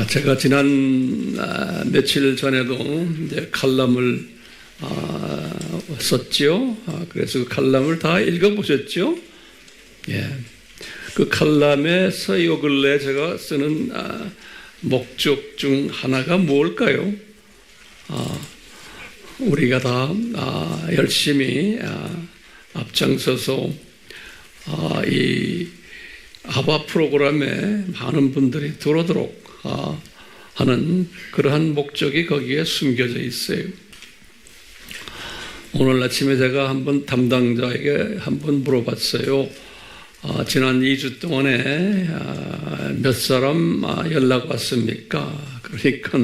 제가 지난 며칠 전에도 이제 칼럼을 썼죠. 그래서 그 칼럼을 다 읽어보셨죠? 예. 그 칼럼에서 요 근래 제가 쓰는 목적 중 하나가 뭘까요? 우리가 다 열심히 앞장서서 이 아바 프로그램에 많은 분들이 들어오도록 하는 그러한 목적이 거기에 숨겨져 있어요. 오늘 아침에 제가 한번 담당자에게 한번 물어봤어요. 지난 2주 동안에 몇 사람 연락 왔습니까? 그러니까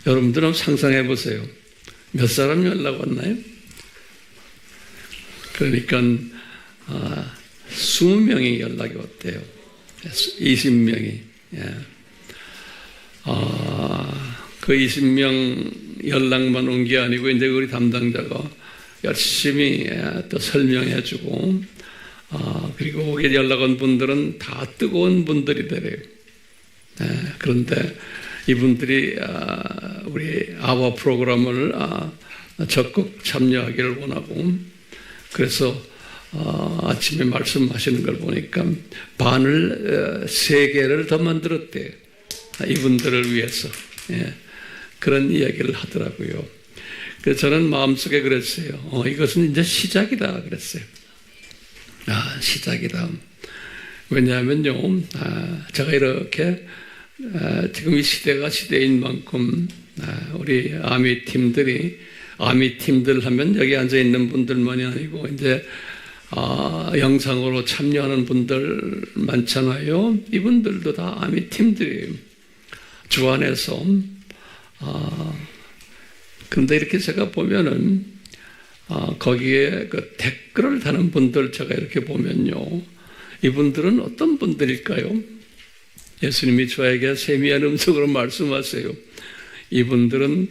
여러분들은 상상해 보세요. 몇 사람 연락 왔나요? 그러니까 20명이 연락이 왔대요. 20명이. 예. 그 20명 연락만 온 게 아니고 이제 우리 담당자가 열심히 또 설명해 주고 그리고 거기에 연락 온 분들은 다 뜨거운 분들이 되래요. 그런데 이분들이 우리 아바 프로그램을 적극 참여하기를 원하고 그래서 아침에 말씀하시는 걸 보니까 반을 3개를 더 만들었대요. 이분들을 위해서. 예, 그런 이야기를 하더라고요. 그래서 저는 마음속에 그랬어요. 이것은 이제 시작이다 그랬어요. 시작이다. 왜냐하면요, 제가 이렇게 지금 이 시대가 시대인 만큼 우리 아미팀들 하면 여기 앉아 있는 분들만이 아니고 이제 영상으로 참여하는 분들 많잖아요. 이분들도 다 아미팀들이에요. 주 안에서. 그런데 이렇게 제가 보면은 거기에 그 댓글을 다는 분들 제가 이렇게 보면요. 이분들은 어떤 분들일까요? 예수님이 저에게 세미한 음성으로 말씀하세요. 이분들은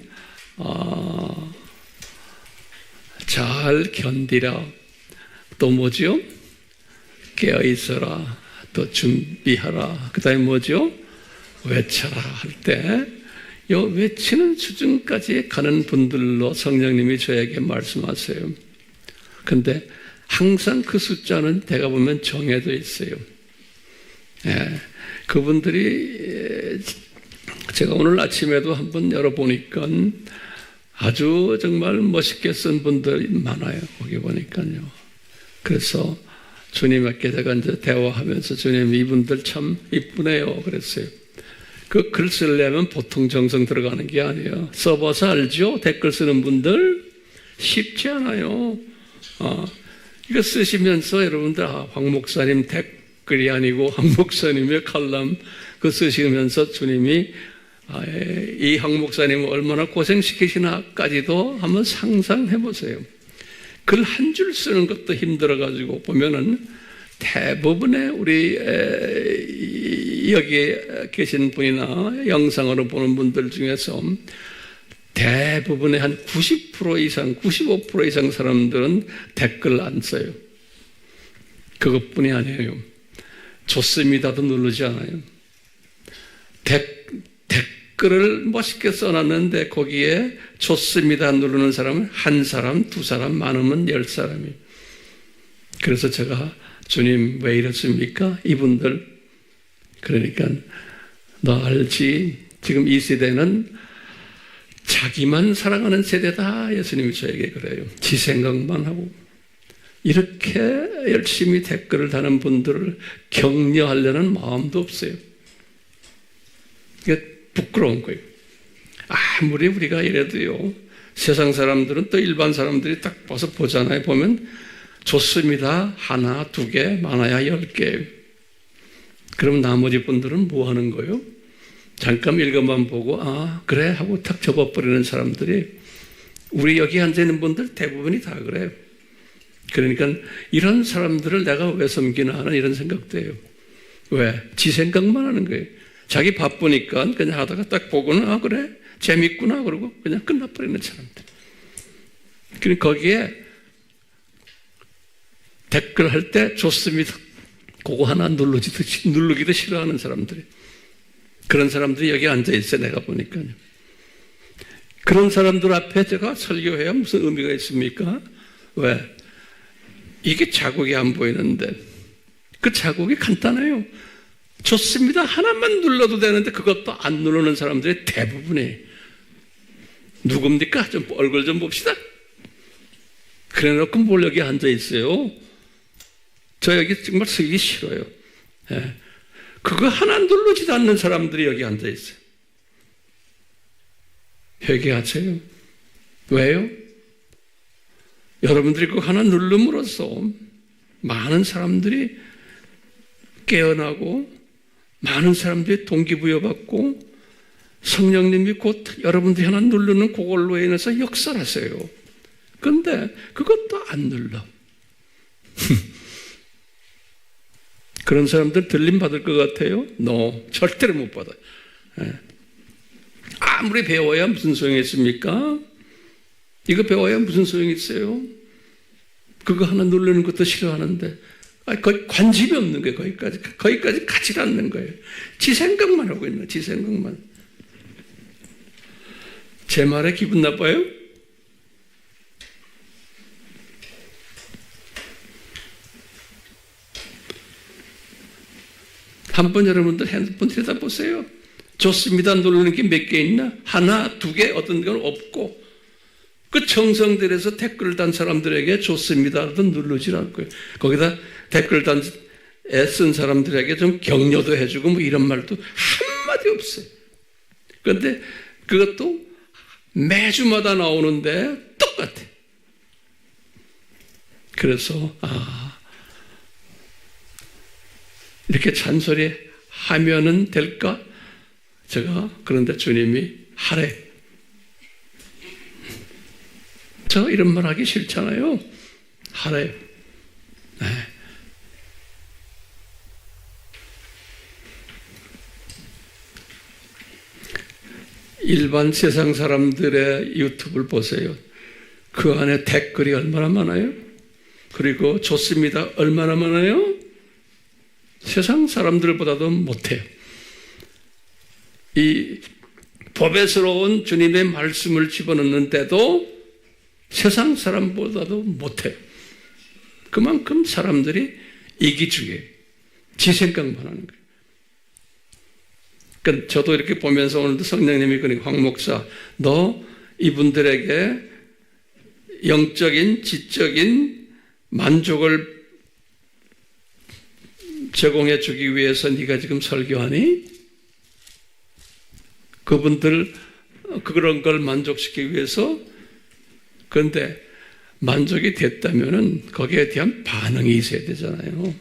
잘 견디라. 또 뭐죠? 깨어있어라. 또 준비하라. 그 다음에 뭐죠? 외쳐라 할 때 이 외치는 수준까지 가는 분들로 성령님이 저에게 말씀하세요. 그런데 항상 그 숫자는 대가 보면 정해져 있어요. 예, 그분들이 제가 오늘 아침에도 한번 열어보니까 아주 정말 멋있게 쓴 분들이 많아요. 거기 보니까요. 그래서 주님께 제가 이제 대화하면서 주님 이분들 참 이쁘네요. 그랬어요. 그 글 쓰려면 보통 정성 들어가는 게 아니에요. 써봐서 알죠? 댓글 쓰는 분들 쉽지 않아요. 이거 쓰시면서 여러분들 황 목사님 댓글이 아니고 황 목사님의 칼럼 그 쓰시면서 주님이 이 황 목사님을 얼마나 고생시키시나까지도 한번 상상해 보세요. 글 한 줄 쓰는 것도 힘들어가지고 보면은 대부분의 우리 여기에 계신 분이나 영상으로 보는 분들 중에서 대부분의 한 90% 이상, 95% 이상 사람들은 댓글 안 써요. 그것뿐이 아니에요. 좋습니다도 누르지 않아요. 댓글을 멋있게 써놨는데 거기에 좋습니다 누르는 사람은 한 사람, 두 사람, 많으면 10사람이. 그래서 제가 주님 왜 이렇습니까? 이분들 그러니까 너 알지? 지금 이 세대는 자기만 사랑하는 세대다. 예수님이 저에게 그래요. 지 생각만 하고 이렇게 열심히 댓글을 다는 분들을 격려하려는 마음도 없어요. 이게 부끄러운 거예요. 아무리 우리가 이래도요. 세상 사람들은 또 일반 사람들이 딱 봐서 보잖아요. 보면 좋습니다. 하나, 2개, 많아야 10개. 그럼 나머지 분들은 뭐 하는 거예요? 잠깐 읽어만 보고 그래 하고 탁 접어버리는 사람들이 우리 여기 앉아있는 분들 대부분이 다 그래요. 그러니까 이런 사람들을 내가 왜 섬기나 하는 이런 생각도 해요. 왜? 지 생각만 하는 거예요. 자기 바쁘니까 그냥 하다가 딱 보고는 그래 재밌구나 그러고 그냥 끝나버리는 사람들. 그러니까 거기에 댓글 할 때 좋습니다. 그거 하나 누르기도 싫어하는 사람들이. 그런 사람들이 여기 앉아있어요. 내가 보니까요. 그런 사람들 앞에 제가 설교해야 무슨 의미가 있습니까? 왜? 이게 자국이 안 보이는데 그 자국이 간단해요. 좋습니다. 하나만 눌러도 되는데 그것도 안 누르는 사람들의 대부분이 누굽니까? 좀 얼굴 좀 봅시다. 그래 놓고 뭘 여기 앉아있어요? 저 여기 정말 서기 싫어요. 예. 그거 하나 누르지도 않는 사람들이 여기 앉아있어요. 회개하세요. 왜요? 여러분들이 그거 하나 누름으로써 많은 사람들이 깨어나고 많은 사람들이 동기부여받고 성령님이 곧 여러분들이 하나 누르는 그걸로 인해서 역사하세요. 그런데 그것도 안 눌러. 그런 사람들 들림 받을 것 같아요? No, 절대로 못 받아요. 아무리 배워야 무슨 소용이 있습니까? 이거 배워야 무슨 소용이 있어요? 그거 하나 누르는 것도 싫어하는데 거의 관심이 없는 거예요. 거기까지 가지 않는 거예요. 지 생각만 하고 있는, 지 생각만. 제 말에 기분 나빠요? 한번 여러분들 핸드폰 들여다보세요. 좋습니다 누르는 게 몇 개 있나? 하나, 두 개, 어떤 건 없고 그 정성들에서 댓글 단 사람들에게 좋습니다라도 누르질 않고요. 거기다 댓글 단 애쓴 사람들에게 좀 격려도 해주고 뭐 이런 말도 한마디 없어요. 그런데 그것도 매주마다 나오는데 똑같아. 그래서 이렇게 잔소리 하면은 될까? 제가 그런데 주님이 하래. 저 이런 말 하기 싫잖아요. 하래. 네. 일반 세상 사람들의 유튜브를 보세요. 그 안에 댓글이 얼마나 많아요? 그리고 좋습니다. 얼마나 많아요? 세상 사람들보다도 못해요. 이 법에스러운 주님의 말씀을 집어넣는데도 세상 사람보다도 못해요. 그만큼 사람들이 이기주의예요. 지 생각만 하는 거예요. 그러니까 저도 이렇게 보면서 오늘도 성령님이 그러니까 황 목사, 너 이분들에게 영적인, 지적인 만족을 제공해 주기 위해서 네가 지금 설교하니? 그분들 그런 걸 만족시키기 위해서. 그런데 만족이 됐다면은 거기에 대한 반응이 있어야 되잖아요.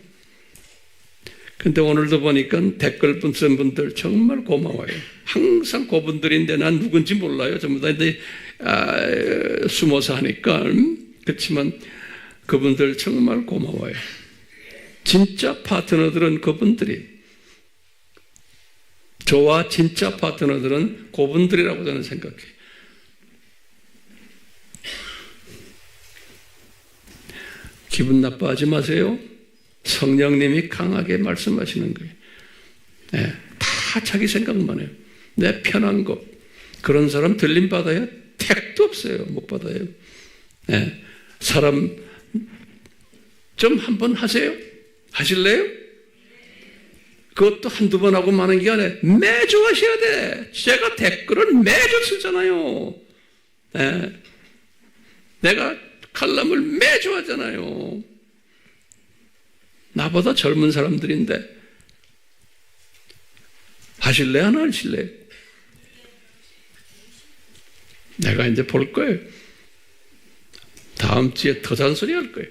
근데 오늘도 보니까 댓글 쓴 분들 정말 고마워요. 항상 그분들인데 난 누군지 몰라요. 전부 다 숨어서 하니까. 그렇지만 그분들 정말 고마워요. 진짜 파트너들은 그분들이, 저와 진짜 파트너들은 그분들이라고 저는 생각해요. 기분 나빠하지 마세요. 성령님이 강하게 말씀하시는 거예요. 네, 다 자기 생각만 해요. 내 편한 거. 그런 사람 들림 받아요? 택도 없어요. 못 받아요. 네, 사람 좀 한번 하세요. 하실래요? 그것도 한두 번 하고 마는 게 아니라 매주 하셔야 돼. 제가 댓글을 매주 쓰잖아요. 네. 내가 칼럼을 매주 하잖아요. 나보다 젊은 사람들인데 하실래? 안 하실래요? 내가 이제 볼 거예요. 다음 주에 더 잔소리 할 거예요.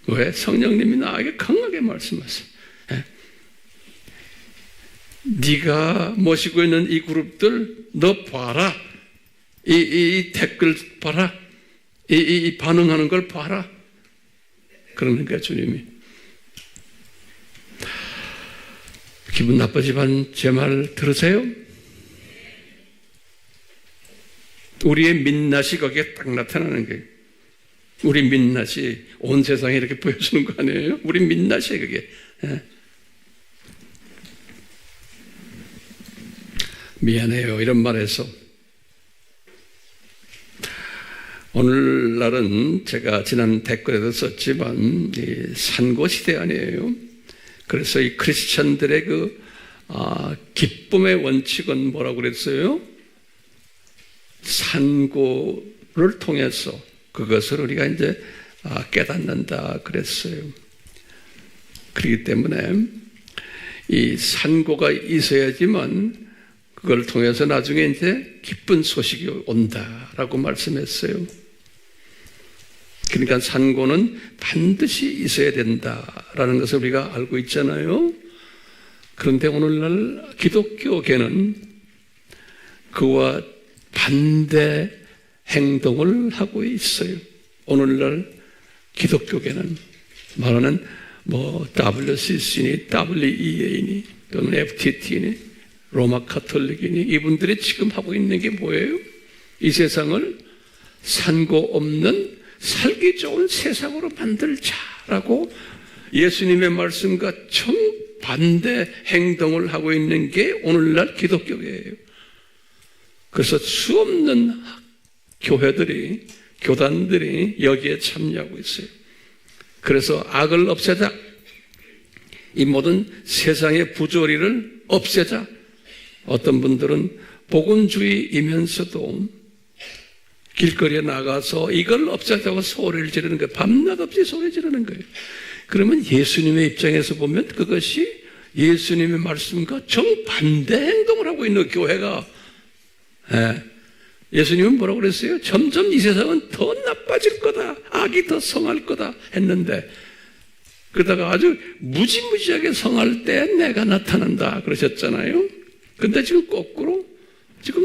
왜? 성령님이 나에게 강하게 말씀하세요. 네? 네가 모시고 있는 이 그룹들 너 봐라. 이 댓글 봐라. 이 반응하는 걸 봐라. 그러는 거야 주님이. 기분 나쁘지만 제 말 들으세요. 우리의 민낯이 거기에 딱 나타나는 거예요. 우리 민낯이 온 세상에 이렇게 보여주는 거 아니에요? 우리 민낯이에요 그게. 예. 미안해요. 이런 말해서. 오늘날은 제가 지난 댓글에도 썼지만 산고시대 아니에요. 그래서 이 크리스찬들의 기쁨의 원칙은 뭐라고 그랬어요? 산고를 통해서 그것을 우리가 이제 깨닫는다 그랬어요. 그렇기 때문에 이 산고가 있어야지만 그걸 통해서 나중에 이제 기쁜 소식이 온다라고 말씀했어요. 그러니까 산고는 반드시 있어야 된다라는 것을 우리가 알고 있잖아요. 그런데 오늘날 기독교계는 그와 반대 행동을 하고 있어요. 오늘날 기독교계는 말하는 WCC니 WEA니 또는 FTT니 로마 카톨릭이니 이분들이 지금 하고 있는 게 뭐예요? 이 세상을 산고 없는 살기 좋은 세상으로 만들자라고 예수님의 말씀과 정반대 행동을 하고 있는 게 오늘날 기독교계예요. 그래서 수없는 교회들이, 교단들이 여기에 참여하고 있어요. 그래서 악을 없애자, 이 모든 세상의 부조리를 없애자. 어떤 분들은 복음주의이면서도 길거리에 나가서 이걸 없애자고 소리를 지르는 거예요. 밤낮 없이 소리 지르는 거예요. 그러면 예수님의 입장에서 보면 그것이 예수님의 말씀과 정반대 행동을 하고 있는 교회가, 예수님은 뭐라고 그랬어요? 점점 이 세상은 더 나빠질 거다. 악이 더 성할 거다 했는데 그러다가 아주 무지무지하게 성할 때 내가 나타난다 그러셨잖아요. 근데 지금 거꾸로 지금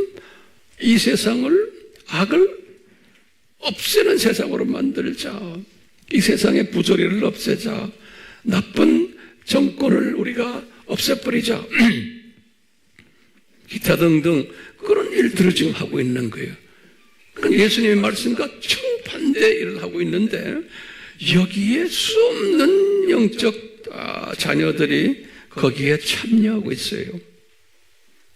이 세상을 악을 없애는 세상으로 만들자. 이 세상의 부조리를 없애자. 나쁜 정권을 우리가 없애버리자. 기타 등등 그런 일들을 지금 하고 있는 거예요. 그러니까 예수님의 말씀과 정반대 일을 하고 있는데 여기에 수없는 영적 자녀들이 거기에 참여하고 있어요.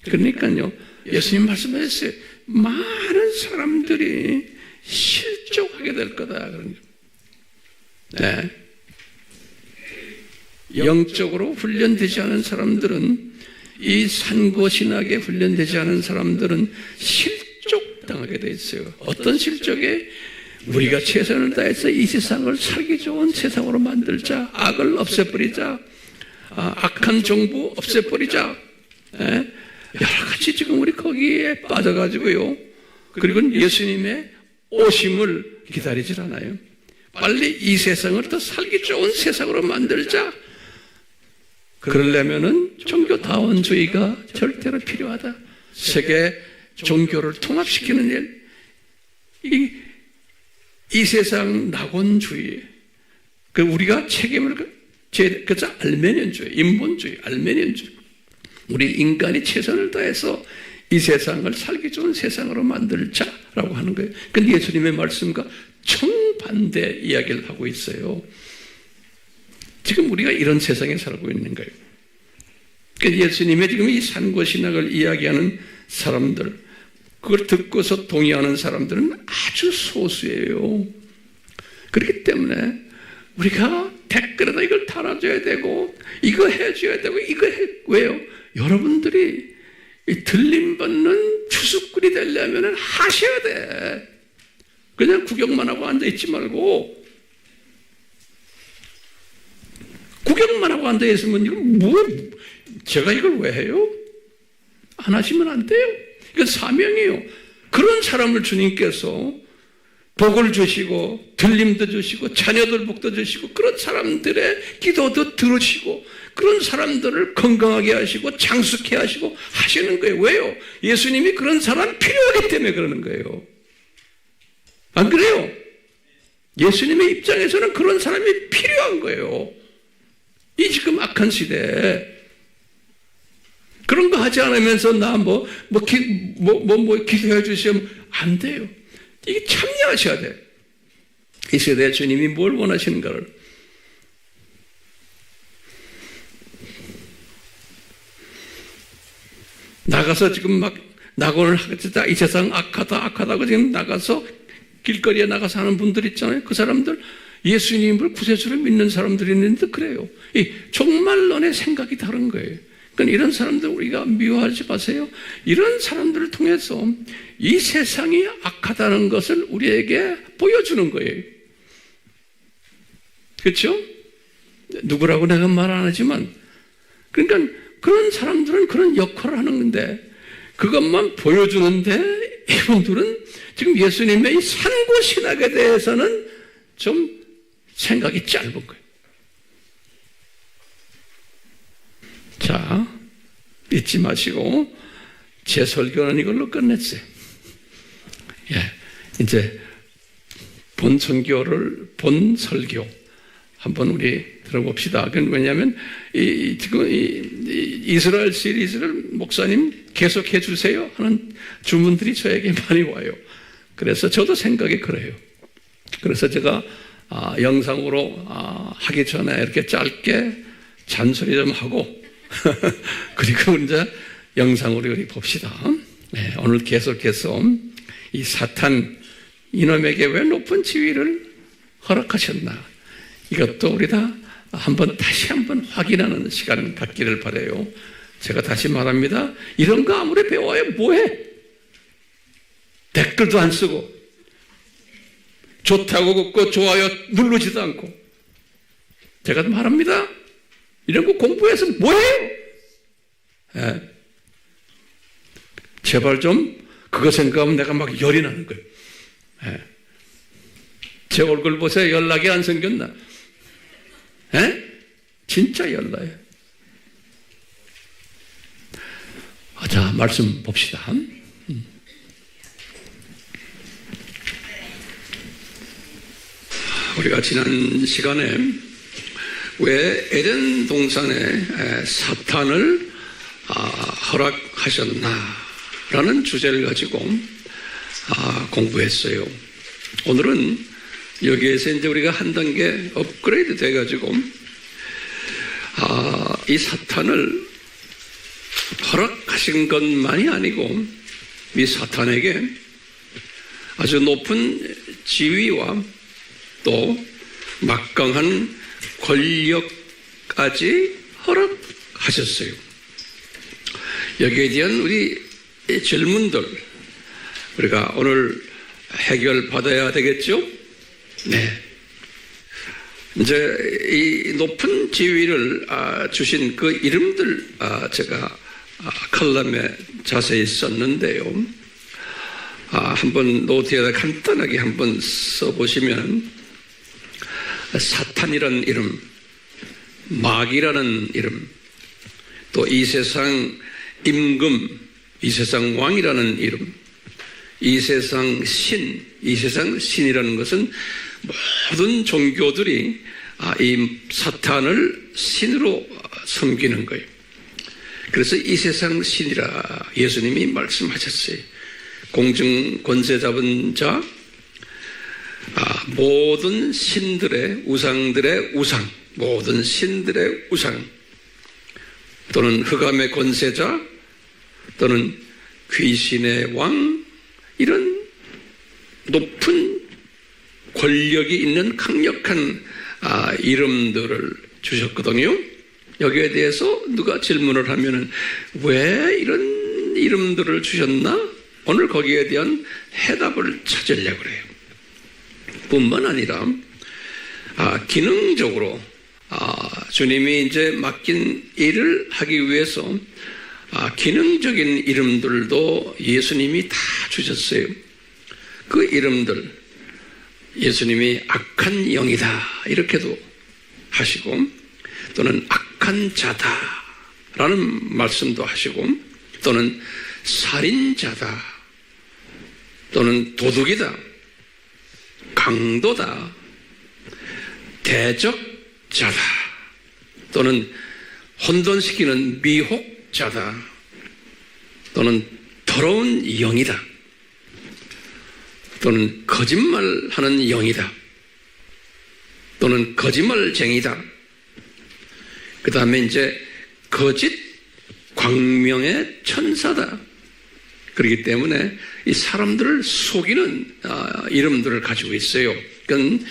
그러니까요, 예수님 말씀하셨어요. 많은 사람들이 실족하게 될 거다. 네. 영적으로 훈련되지 않은 사람들은, 이 산고신학에 훈련되지 않은 사람들은 실족당하게 돼 있어요. 어떤 실족에? 우리가 최선을 다해서 이 세상을 살기 좋은 세상으로 만들자. 악을 없애버리자. 악한 정부 없애버리자. 네. 여러 가지 지금 우리 거기에 빠져가지고요. 그리고 예수님의 오심을 기다리질 않아요. 빨리 이 세상을 더 살기 좋은 세상으로 만들자. 그러려면은 종교다원주의가 절대로 필요하다. 세계 종교를 통합시키는 일. 이 세상 낙원주의. 우리가 책임을, 그저 알메니언주의, 인본주의, 알메니언주의. 우리 인간이 최선을 다해서 이 세상을 살기 좋은 세상으로 만들자라고 하는 거예요. 근데 예수님의 말씀과 정반대 이야기를 하고 있어요. 지금 우리가 이런 세상에 살고 있는 거예요. 그러니까 예수님의 지금 이 산고신학을 이야기하는 사람들, 그걸 듣고서 동의하는 사람들은 아주 소수예요. 그렇기 때문에 우리가 댓글에다 이걸 달아줘야 되고, 이거 해줘야 되고, 왜요? 여러분들이 이 들림받는 추수꾼이 되려면 하셔야 돼. 그냥 구경만 하고 앉아있지 말고, 구경만 하고 앉아있으면 이건 제가 이걸 왜 해요? 안 하시면 안 돼요. 이건 사명이에요. 그런 사람을 주님께서 복을 주시고 들림도 주시고 자녀들 복도 주시고 그런 사람들의 기도도 들으시고 그런 사람들을 건강하게 하시고 장수케 하시고 하시는 거예요. 왜요? 예수님이 그런 사람 필요하기 때문에 그러는 거예요. 안 그래요? 예수님의 입장에서는 그런 사람이 필요한 거예요. 이 지금 악한 시대에 그런 거 하지 않으면서 기도해 주시면 안 돼요. 이게 참여하셔야 돼요. 이 세대에 주님이 뭘 원하시는가를. 나가서 지금 막 낙원을 하겠다. 이 세상 악하다고 지금 나가서 길거리에 나가서 하는 분들 있잖아요. 그 사람들 예수님을 구세주를 믿는 사람들이 있는데 그래요. 이 종말론의 생각이 다른 거예요. 그러니까 이런 사람들 우리가 미워하지 마세요. 이런 사람들을 통해서 이 세상이 악하다는 것을 우리에게 보여주는 거예요. 그렇죠? 누구라고 내가 말 안 하지만 그러니까 그런 사람들은 그런 역할을 하는 건데 그것만 보여주는데 이분들은 지금 예수님의 이 산고신학에 대해서는 좀 생각이 짧은 거예요. 자, 잊지 마시고 제 설교는 이걸로 끝냈어요. 예, 이제 본 설교 한번 우리 들어봅시다. 왜냐하면 지금 이스라엘 시리즈를 목사님 계속해 주세요 하는 주문들이 저에게 많이 와요. 그래서 저도 생각이 그래요. 그래서 제가 영상으로 하기 전에 이렇게 짧게 잔소리 좀 하고 그리고 이제 영상으로 우리 봅시다. 네, 오늘 계속해서 이 사탄 이놈에게 왜 높은 지위를 허락하셨나 이것도 우리 다 다시 한번 확인하는 시간을 갖기를 바라요. 제가 다시 말합니다. 이런 거 아무리 배워야 뭐해? 댓글도 안 쓰고 좋다고 긋고 좋아요 누르지도 않고 제가 말합니다. 이런 거 공부해서 뭐해요? 예. 제발 좀 그거 생각하면 내가 막 열이 나는 거예요. 예. 제 얼굴 보세요. 연락이 안 생겼나? 예? 진짜 열나요. 자, 말씀 봅시다. 우리가 지난 시간에 왜 에덴 동산에 사탄을 허락하셨나라는 주제를 가지고 공부했어요. 오늘은 여기에서 이제 우리가 한 단계 업그레이드 돼가지고 이 사탄을 허락하신 것만이 아니고 이 사탄에게 아주 높은 지위와 또 막강한 권력까지 허락하셨어요. 여기에 대한 우리 질문들 우리가 오늘 해결받아야 되겠죠? 네. 이제 이 높은 지위를 주신 그 이름들 제가 칼럼에 자세히 썼는데요. 한번 노트에다 간단하게 한번 써보시면 사탄이라는 이름, 마귀라는 이름, 또 이 세상 임금, 이 세상 왕이라는 이름, 이 세상 신, 이 세상 신이라는 것은 모든 종교들이 이 사탄을 신으로 섬기는 거예요. 그래서 이 세상 신이라 예수님이 말씀하셨어요. 공중 권세 잡은 자, 모든 신들의 우상들의 우상, 모든 신들의 우상, 또는 흑암의 권세자, 또는 귀신의 왕, 이런 높은 권력이 있는 강력한 이름들을 주셨거든요. 여기에 대해서 누가 질문을 하면은 왜 이런 이름들을 주셨나? 오늘 거기에 대한 해답을 찾으려고 그래요. 뿐만 아니라 기능적으로 주님이 이제 맡긴 일을 하기 위해서 기능적인 이름들도 예수님이 다 주셨어요. 그 이름들 예수님이 악한 영이다 이렇게도 하시고 또는 악한 자다라는 말씀도 하시고 또는 살인자다 또는 도둑이다 강도다 대적자다 또는 혼돈시키는 미혹자다 또는 더러운 영이다 또는 거짓말하는 영이다 또는 거짓말쟁이다 그 다음에 이제 거짓 광명의 천사다. 그렇기 때문에 이 사람들을 속이는 이름들을 가지고 있어요. 그러니까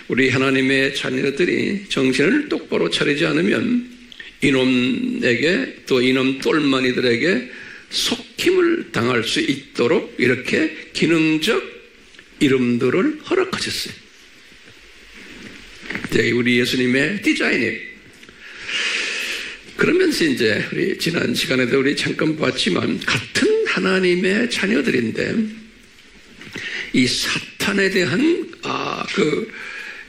우리 하나님의 자녀들이 정신을 똑바로 차리지 않으면 이놈에게 또 이놈 똘마니들에게 속임을 당할 수 있도록 이렇게 기능적 이름들을 허락하셨어요. 우리 예수님의 디자인이에요. 그러면서 이제 우리 지난 시간에도 우리 잠깐 봤지만 같은 하나님의 자녀들인데 이 사탄에 대한 그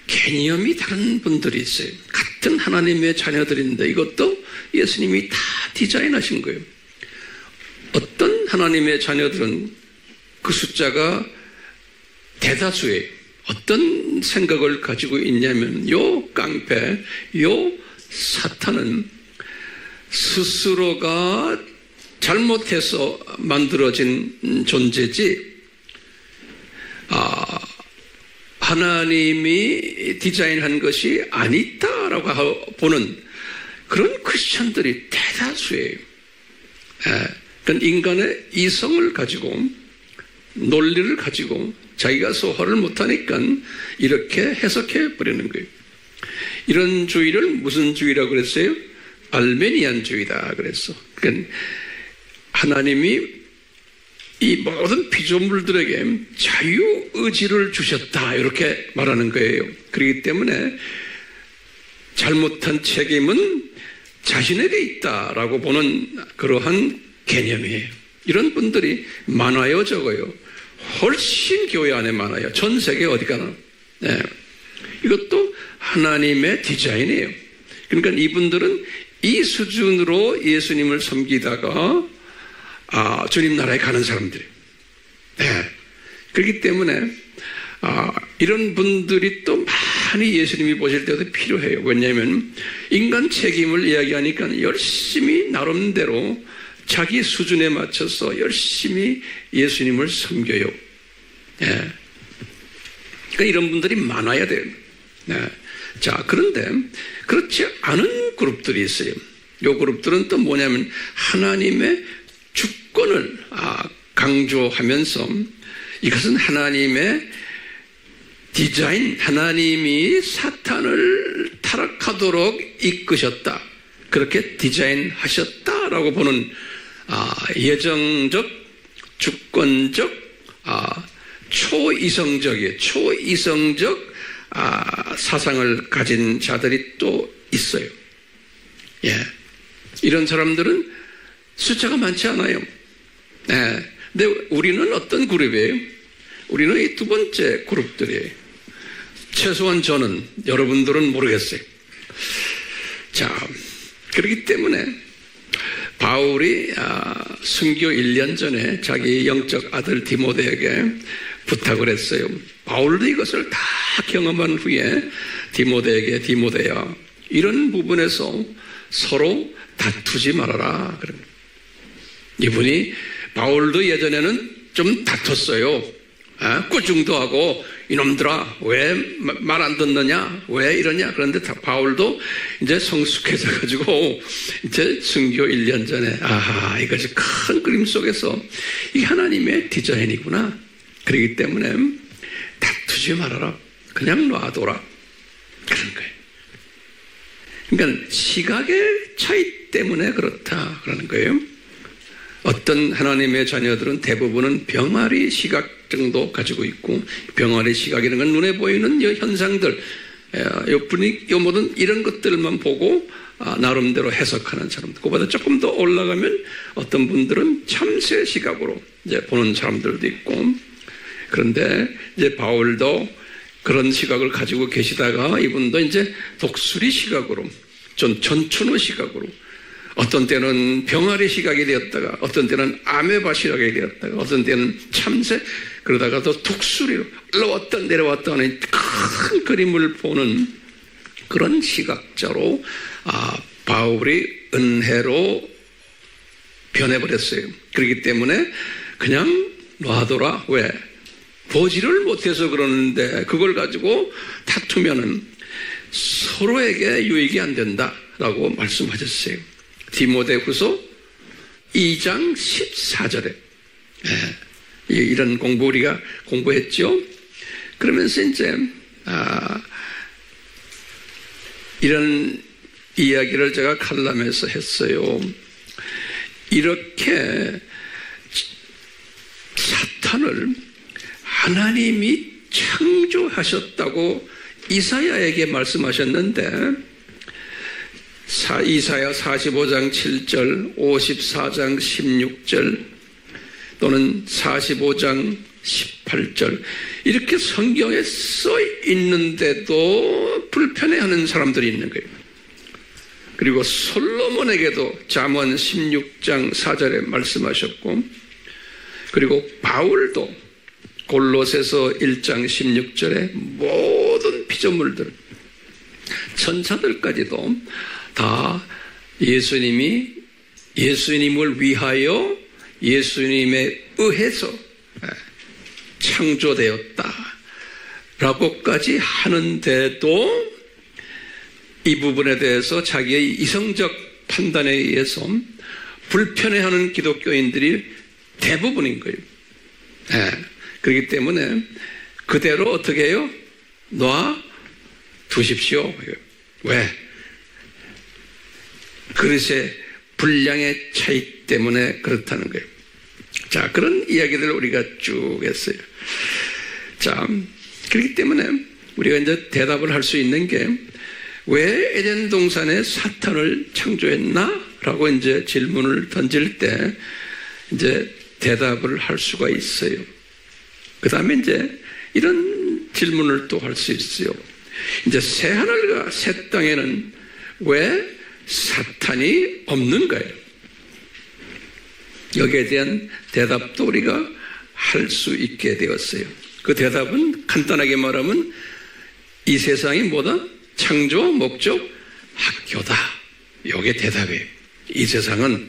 개념이 다른 분들이 있어요. 같은 하나님의 자녀들인데 이것도 예수님이 다 디자인하신 거예요. 어떤 하나님의 자녀들은 그 숫자가 대다수예요. 어떤 생각을 가지고 있냐면 요 깡패, 요 사탄은 스스로가 잘못해서 만들어진 존재지 하나님이 디자인한 것이 아니다라고 보는 그런 크리스천들이 대다수예요. 그러니까 인간의 이성을 가지고 논리를 가지고 자기가 소화를 못하니까 이렇게 해석해 버리는 거예요. 이런 주의를 무슨 주의라고 그랬어요? 알메니안주의다 그랬어. 그러니까 하나님이 이 모든 피조물들에게 자유의지를 주셨다 이렇게 말하는 거예요. 그렇기 때문에 잘못한 책임은 자신에게 있다라고 보는 그러한 개념이에요. 이런 분들이 많아요, 적어요? 훨씬 교회 안에 많아요. 전 세계 어디 가나. 네. 이것도 하나님의 디자인이에요. 그러니까 이분들은 이 수준으로 예수님을 섬기다가 주님 나라에 가는 사람들이에요. 네. 그렇기 때문에 이런 분들이 또 많이 예수님이 보실 때도 필요해요. 왜냐하면 인간 책임을 이야기하니까 열심히 나름대로 자기 수준에 맞춰서 열심히 예수님을 섬겨요. 네. 그러니까 이런 분들이 많아야 돼요. 네. 자, 그런데 그렇지 않은 그룹들이 있어요. 이 그룹들은 또 뭐냐면 하나님의 주권을 강조하면서 이것은 하나님의 디자인, 하나님이 사탄을 타락하도록 이끄셨다. 그렇게 디자인하셨다라고 보는 예정적, 주권적, 초이성적이에요. 초이성적 사상을 가진 자들이 또 있어요. 예. 이런 사람들은 숫자가 많지 않아요. 네. 근데 우리는 어떤 그룹이에요? 우리는 이 두 번째 그룹들이에요. 최소한 저는, 여러분들은 모르겠어요. 자, 그렇기 때문에 바울이 순교 1년 전에 자기 영적 아들 디모데에게 부탁을 했어요. 바울도 이것을 다 경험한 후에 디모데에게 디모데야, 이런 부분에서 서로 다투지 말아라. 이분이 바울도 예전에는 좀 다퉜어요. 꾸중도 하고 이놈들아 왜 말 안 듣느냐, 왜 이러냐. 그런데 바울도 이제 성숙해져 가지고 이제 순교 1년 전에 이것이 큰 그림 속에서 이 하나님의 디자인이구나. 그렇기 때문에 다투지 말아라. 그냥 놔둬라. 그런 거예요. 그러니까 시각의 차이 때문에 그렇다 그러는 거예요. 어떤 하나님의 자녀들은 대부분은 병아리 시각 정도 가지고 있고, 병아리 시각이라는 건 눈에 보이는 이 현상들, 요 모든 이런 것들만 보고 나름대로 해석하는 사람들. 그보다 조금 더 올라가면 어떤 분들은 참새 시각으로 이제 보는 사람들도 있고, 그런데 이제 바울도 그런 시각을 가지고 계시다가 이분도 이제 독수리 시각으로, 전춘후 시각으로, 어떤 때는 병아리 시각이 되었다가, 어떤 때는 아메바 시각이 되었다가, 어떤 때는 참새, 그러다가 또 독수리로 올라왔다 내려왔다 하는 큰 그림을 보는 그런 시각자로 바울이 은혜로 변해버렸어요. 그렇기 때문에 그냥 놔둬라. 왜? 보지를 못해서 그러는데 그걸 가지고 다투면은 서로에게 유익이 안 된다라고 말씀하셨어요. 디모데후서 2장 14절에 이런 공부 우리가 공부했죠. 그러면서 이제 이런 이야기를 제가 칼럼에서 했어요. 이렇게 사탄을 하나님이 창조하셨다고 이사야에게 말씀하셨는데 이사야 45장 7절, 54장 16절 또는 45장 18절 이렇게 성경에 써 있는데도 불편해하는 사람들이 있는 거예요. 그리고 솔로몬에게도 잠언 16장 4절에 말씀하셨고, 그리고 바울도 골로새서 1장 16절에 모든 피조물들, 천사들까지도 다 예수님을 위하여 예수님에 의해서 창조되었다라고까지 하는데도 이 부분에 대해서 자기의 이성적 판단에 의해서 불편해하는 기독교인들이 대부분인 거예요. 그렇기 때문에 그대로 어떻게 해요? 놔 두십시오. 왜? 그릇의 분량의 차이 때문에 그렇다는 거예요. 자, 그런 이야기들을 우리가 쭉 했어요. 자, 그렇기 때문에 우리가 이제 대답을 할 수 있는 게 왜 에덴 동산에 사탄을 창조했나? 라고 이제 질문을 던질 때 이제 대답을 할 수가 있어요. 그 다음에 이제 이런 질문을 또 할 수 있어요. 이제 새 하늘과 새 땅에는 왜 사탄이 없는가요? 여기에 대한 대답도 우리가 할 수 있게 되었어요. 그 대답은 간단하게 말하면 이 세상이 뭐다? 창조 목적 학교다. 이게 대답이에요. 이 세상은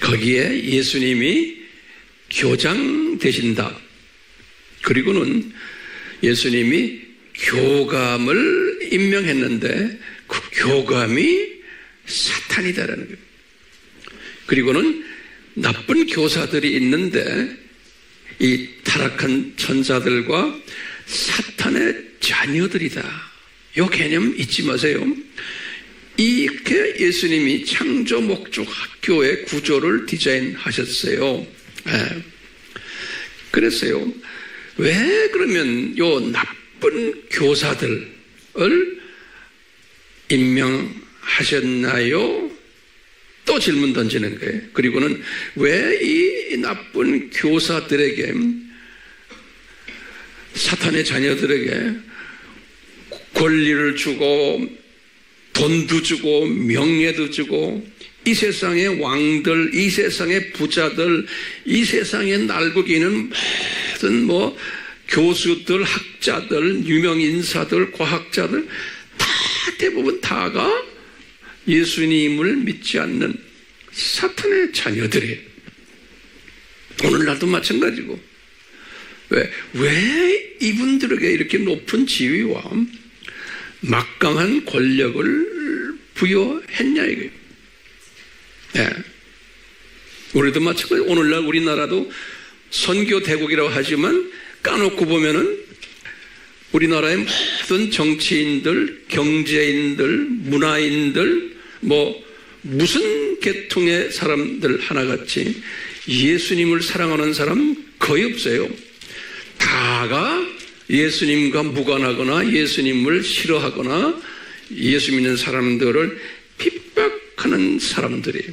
거기에 예수님이 교장 되신다. 그리고는 예수님이 교감을 임명했는데 그 교감이 사탄이다라는 거예요. 그리고는 나쁜 교사들이 있는데 이 타락한 천사들과 사탄의 자녀들이다. 이 개념 잊지 마세요. 이렇게 예수님이 창조 목적 학교의 구조를 디자인하셨어요. 그랬어요. 왜 그러면 요 나쁜 교사들을 임명하셨나요? 또 질문 던지는 거예요. 그리고는 왜 이 나쁜 교사들에게, 사탄의 자녀들에게 권리를 주고 돈도 주고 명예도 주고 이 세상의 왕들, 이 세상의 부자들, 이 세상에 날고 기는 모든 교수들, 학자들, 유명 인사들, 과학자들 다 대부분 다가 예수님을 믿지 않는 사탄의 자녀들이에요. 오늘날도 마찬가지고. 왜 이분들에게 이렇게 높은 지위와 막강한 권력을 부여했냐 이거예요. 우리도 마찬가지. 오늘날 우리나라도 선교 대국이라고 하지만 까놓고 보면은 우리나라의 모든 정치인들, 경제인들, 문화인들, 무슨 계통의 사람들 하나같이 예수님을 사랑하는 사람 거의 없어요. 다가 예수님과 무관하거나 예수님을 싫어하거나 예수 믿는 사람들을 핍박하는 사람들이에요.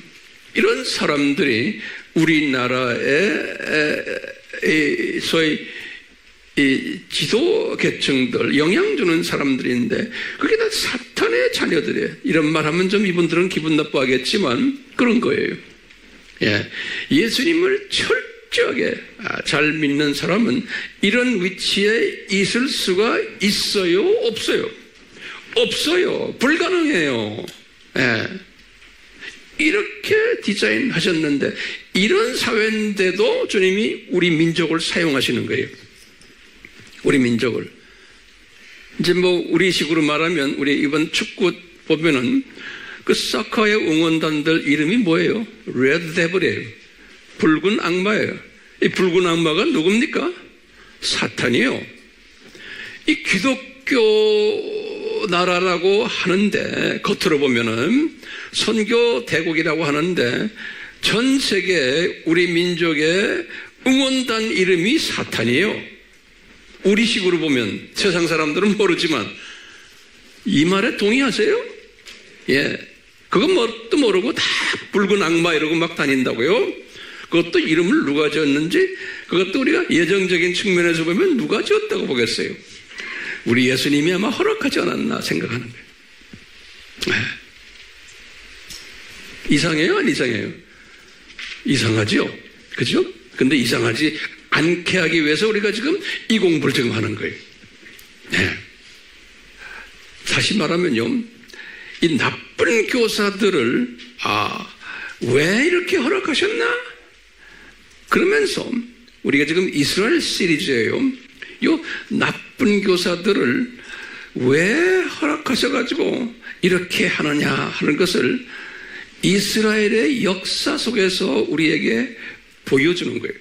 이런 사람들이 우리나라의 소위 이 지도 계층들, 영향 주는 사람들인데 그게 다 사탄의 자녀들이에요. 이런 말 하면 좀 이분들은 기분 나빠하겠지만 그런 거예요. 예수님을 철저하게 잘 믿는 사람은 이런 위치에 있을 수가 있어요? 없어요? 없어요. 불가능해요. 이렇게 디자인하셨는데 이런 사회인데도 주님이 우리 민족을 사용하시는 거예요. 우리 민족을. 이제 우리식으로 말하면 우리 이번 축구 보면은 그 사커의 응원단들 이름이 뭐예요? 레드 데블이에요. 붉은 악마예요. 이 붉은 악마가 누굽니까? 사탄이요. 이 기독교 나라라고 하는데, 겉으로 보면은 선교 대국이라고 하는데, 전 세계 우리 민족의 응원단 이름이 사탄이에요. 우리식으로 보면 세상 사람들은 모르지만 이 말에 동의하세요? 예, 그건 뭣도 모르고 다 붉은 악마 이러고 막 다닌다고요. 그것도 이름을 누가 지었는지, 그것도 우리가 예정적인 측면에서 보면 누가 지었다고 보겠어요? 우리 예수님이 아마 허락하지 않았나 생각하는 거예요. 이상해요? 안 이상해요? 이상하죠? 그죠? 근데 이상하지 않게 하기 위해서 우리가 지금 이 공부를 지금 하는 거예요. 네. 다시 말하면요, 이 나쁜 교사들을 왜 이렇게 허락하셨나? 그러면서 우리가 지금 이스라엘 시리즈예요. 요 나쁜 교사들을 왜 허락하셔가지고 이렇게 하느냐 하는 것을 이스라엘의 역사 속에서 우리에게 보여주는 거예요.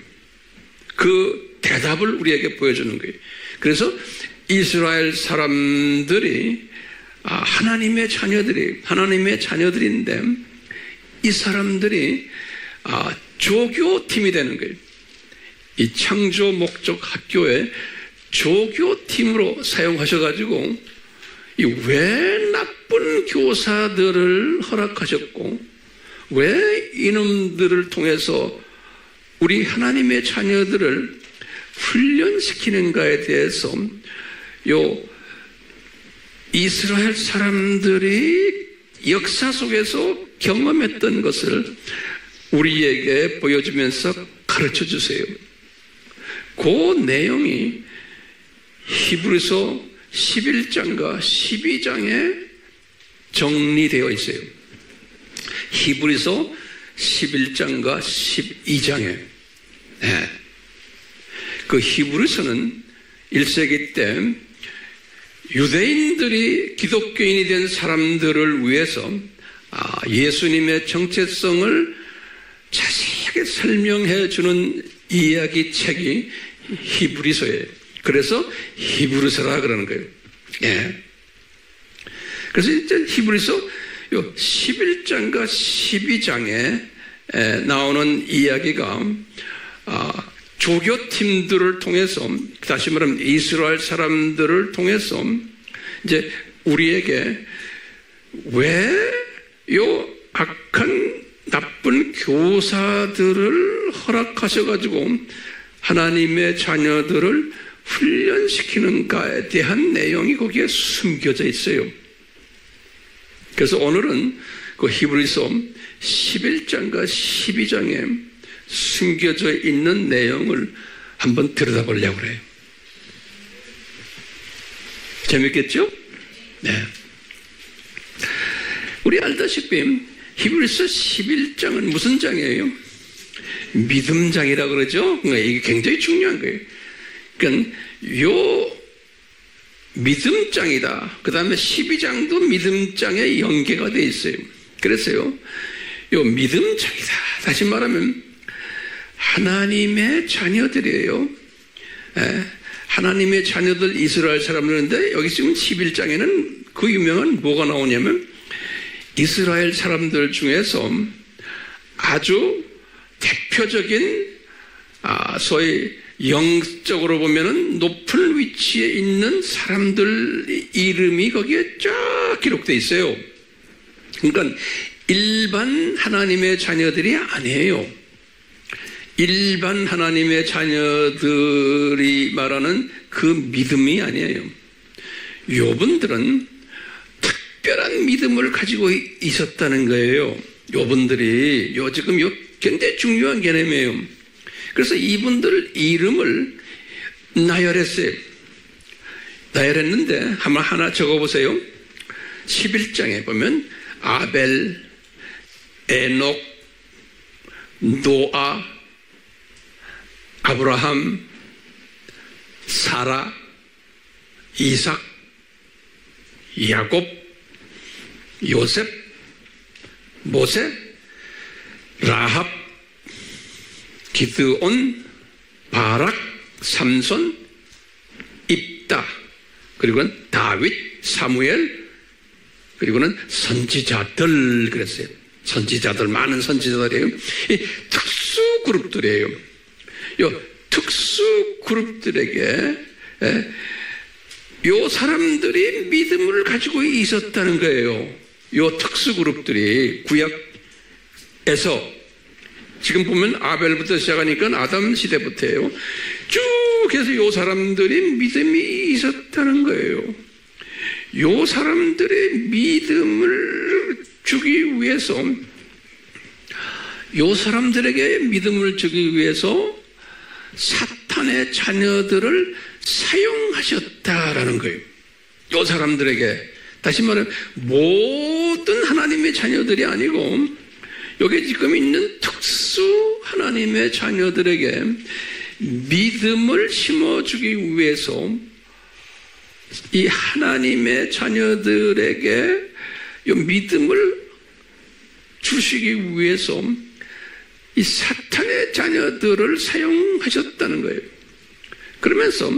그 대답을 우리에게 보여주는 거예요. 그래서 이스라엘 사람들이 하나님의 자녀들인데 이 사람들이 조교팀이 되는 거예요. 이 창조 목적 학교에 조교팀으로 사용하셔가지고 왜 나쁜 교사들을 허락하셨고 왜 이놈들을 통해서 우리 하나님의 자녀들을 훈련시키는가에 대해서 요 이스라엘 사람들이 역사 속에서 경험했던 것을 우리에게 보여주면서 가르쳐 주세요. 그 내용이 히브리서 11장과 12장에 정리되어 있어요. 히브리서 11장과 12장에. 네. 그 히브리서는 1세기 때 유대인들이 기독교인이 된 사람들을 위해서 예수님의 정체성을 자세하게 설명해 주는 이야기 책이 히브리서예요. 그래서 히브리서라 그러는 거예요. 예. 그래서 이제 히브리서 11장과 12장에 나오는 이야기가 조교팀들을 통해서, 다시 말하면 이스라엘 사람들을 통해서 이제 우리에게 왜 요 악한 나쁜 교사들을 허락하셔가지고 하나님의 자녀들을 훈련시키는가에 대한 내용이 거기에 숨겨져 있어요. 그래서 오늘은 그 히브리서 11장과 12장에 숨겨져 있는 내용을 한번 들여다보려고 그래요. 재밌겠죠? 네. 우리 알다시피 히브리서 11장은 무슨 장이에요? 믿음장이라고 그러죠? 이게 굉장히 중요한 거예요. 그러니까 요 믿음장이다. 그 다음에 12장도 믿음장에 연계가 되어 있어요. 그래서요, 요 믿음장이다. 다시 말하면 하나님의 자녀들이에요. 하나님의 자녀들 이스라엘 사람들인데 여기 지금 11장에는 그 유명한 뭐가 나오냐면 이스라엘 사람들 중에서 아주 대표적인 소위 영적으로 보면은 높은 위치에 있는 사람들 이름이 거기에 쫙 기록되어 있어요. 그러니까 일반 하나님의 자녀들이 아니에요. 일반 하나님의 자녀들이 말하는 그 믿음이 아니에요. 요분들은 특별한 믿음을 가지고 있었다는 거예요. 요분들이 지금 굉장히 중요한 개념이에요. 그래서 이분들 이름을 나열했어요. 나열했는데 한번 하나 적어보세요. 11장에 보면 아벨, 에녹, 노아, 아브라함, 사라, 이삭, 야곱, 요셉, 모세, 라합, 기드온, 바락, 삼손, 입다, 그리고는 다윗, 사무엘, 그리고는 선지자들 그랬어요. 선지자들, 많은 선지자들이에요. 이 특수 그룹들이에요. 이 특수 그룹들에게 요 사람들이 믿음을 가지고 있었다는 거예요. 요 특수 그룹들이 구약에서 지금 보면 아벨부터 시작하니까 아담 시대부터예요. 쭉 해서 요 사람들이 믿음이 있었다는 거예요. 요 사람들의 믿음을 주기 위해서, 요 사람들에게 믿음을 주기 위해서 사탄의 자녀들을 사용하셨다라는 거예요. 요 사람들에게. 다시 말하면 모든 하나님의 자녀들이 아니고 여기 지금 있는 특수 하나님의 자녀들에게 믿음을 심어주기 위해서 이 하나님의 자녀들에게 이 믿음을 주시기 위해서 이 사탄의 자녀들을 사용하셨다는 거예요. 그러면서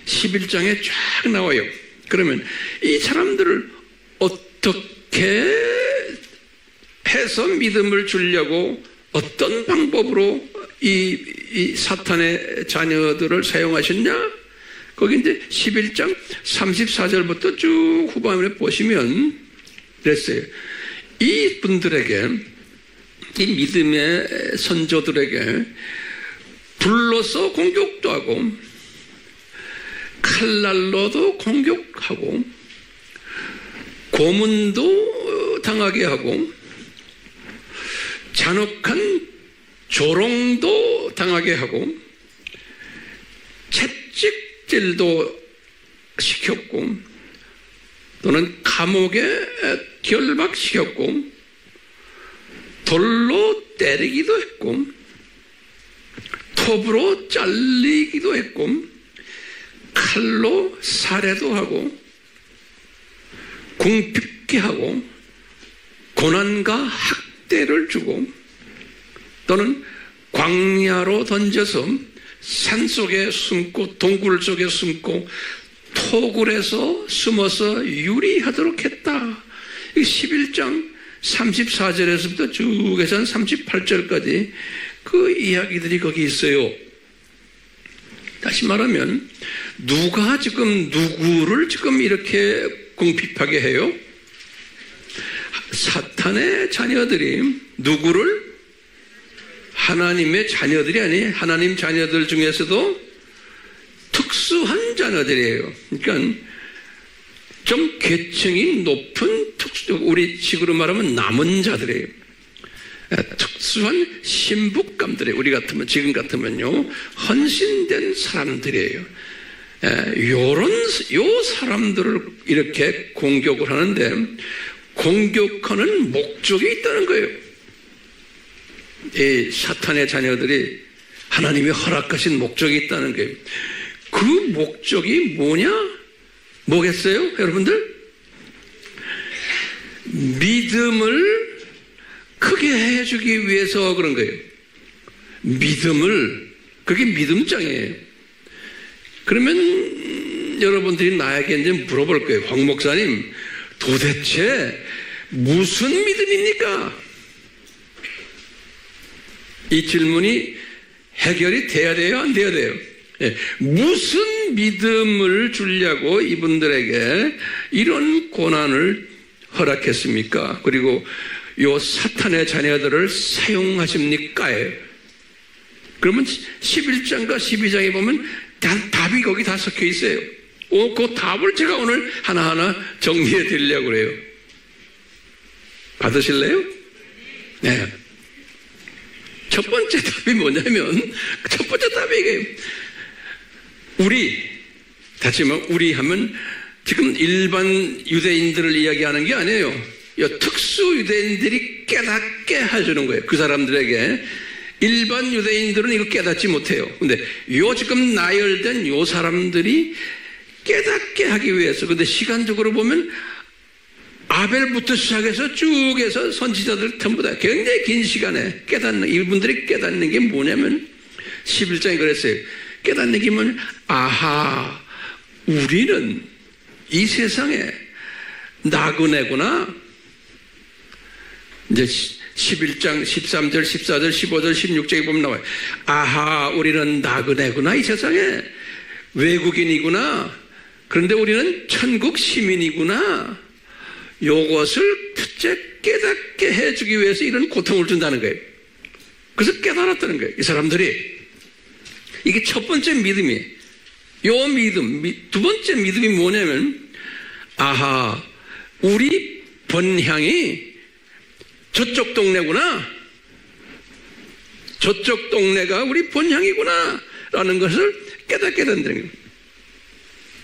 11장에 쫙 나와요. 그러면 이 사람들을 어떻게 해서 믿음을 주려고 어떤 방법으로 이 사탄의 자녀들을 사용하셨냐? 거기 이제 11장 34절부터 쭉 후반에 보시면 그랬어요. 이 분들에게, 이 믿음의 선조들에게 불로서 공격도 하고 칼날로도 공격하고 고문도 당하게 하고 잔혹한 조롱도 당하게 하고 채찍질도 시켰고 또는 감옥에 결박시켰고 돌로 때리기도 했고 톱으로 잘리기도 했고 칼로 살해도 하고 궁핍게 하고 고난과 학대를 주고 또는 광야로 던져서 산속에 숨고 동굴 속에 숨고 토굴에서 숨어서 유리하도록 했다. 11장 34절에서부터 쭉 해서 38절까지 그 이야기들이 거기 있어요. 다시 말하면 누가 지금 누구를 지금 이렇게 궁핍하게 해요? 사탄의 자녀들이 누구를? 하나님의 자녀들이 아니, 하나님 자녀들 중에서도 특수한 자녀들이에요. 그러니까 좀 계층이 높은 우리 식으로 말하면 남은 자들이에요. 특수한 신복감들이에요. 우리 같으면, 지금 같으면요, 헌신된 사람들이에요. 요 사람들을 이렇게 공격을 하는데 공격하는 목적이 있다는 거예요. 이 사탄의 자녀들이 하나님이 허락하신 목적이 있다는 거예요. 그 목적이 뭐냐? 뭐겠어요, 여러분들? 믿음을 크게 해주기 위해서 그런 거예요. 믿음을, 그게 믿음장이에요. 그러면 여러분들이 나에게 이제 물어볼 거예요. 황 목사님, 도대체 무슨 믿음입니까? 이 질문이 해결이 돼야 돼요? 안 돼야 돼요? 예. 무슨 믿음을 주려고 이분들에게 이런 고난을 허락했습니까? 그리고 요 사탄의 자녀들을 사용하십니까? 그러면 11장과 12장에 보면 답이 거기 다 섞여 있어요. 그 답을 제가 오늘 하나하나 정리해 드리려고 그래요. 받으실래요? 네. 첫 번째 답이 뭐냐면, 첫 번째 답이 이게, 다시 말하면 우리 하면 지금 일반 유대인들을 이야기하는 게 아니에요. 특수 유대인들이 깨닫게 해주는 거예요. 그 사람들에게. 일반 유대인들은 이거 깨닫지 못해요. 근데 지금 나열된 요 사람들이 깨닫게 하기 위해서, 근데 시간적으로 보면 아벨부터 시작해서 쭉 해서 선지자들 전부 다 굉장히 긴 시간에 깨닫는, 이분들이 깨닫는 게 뭐냐면 11장에 그랬어요. 깨닫는 게 뭐냐면, 아하, 우리는 이 세상에 나그네구나. 이제 11장 13절 14절 15절 16절에 보면 나와요. 아하, 우리는 나그네구나. 이 세상에 외국인이구나. 그런데 우리는 천국 시민이구나. 요것을 첫째 깨닫게 해주기 위해서 이런 고통을 준다는 거예요. 그래서 깨달았다는 거예요. 이 사람들이. 이게 첫 번째 믿음이에요. 요 믿음. 두 번째 믿음이 뭐냐면, 아하, 우리 번향이 저쪽 동네구나. 저쪽 동네가 우리 본향이구나. 라는 것을 깨닫게 된다는 거예요.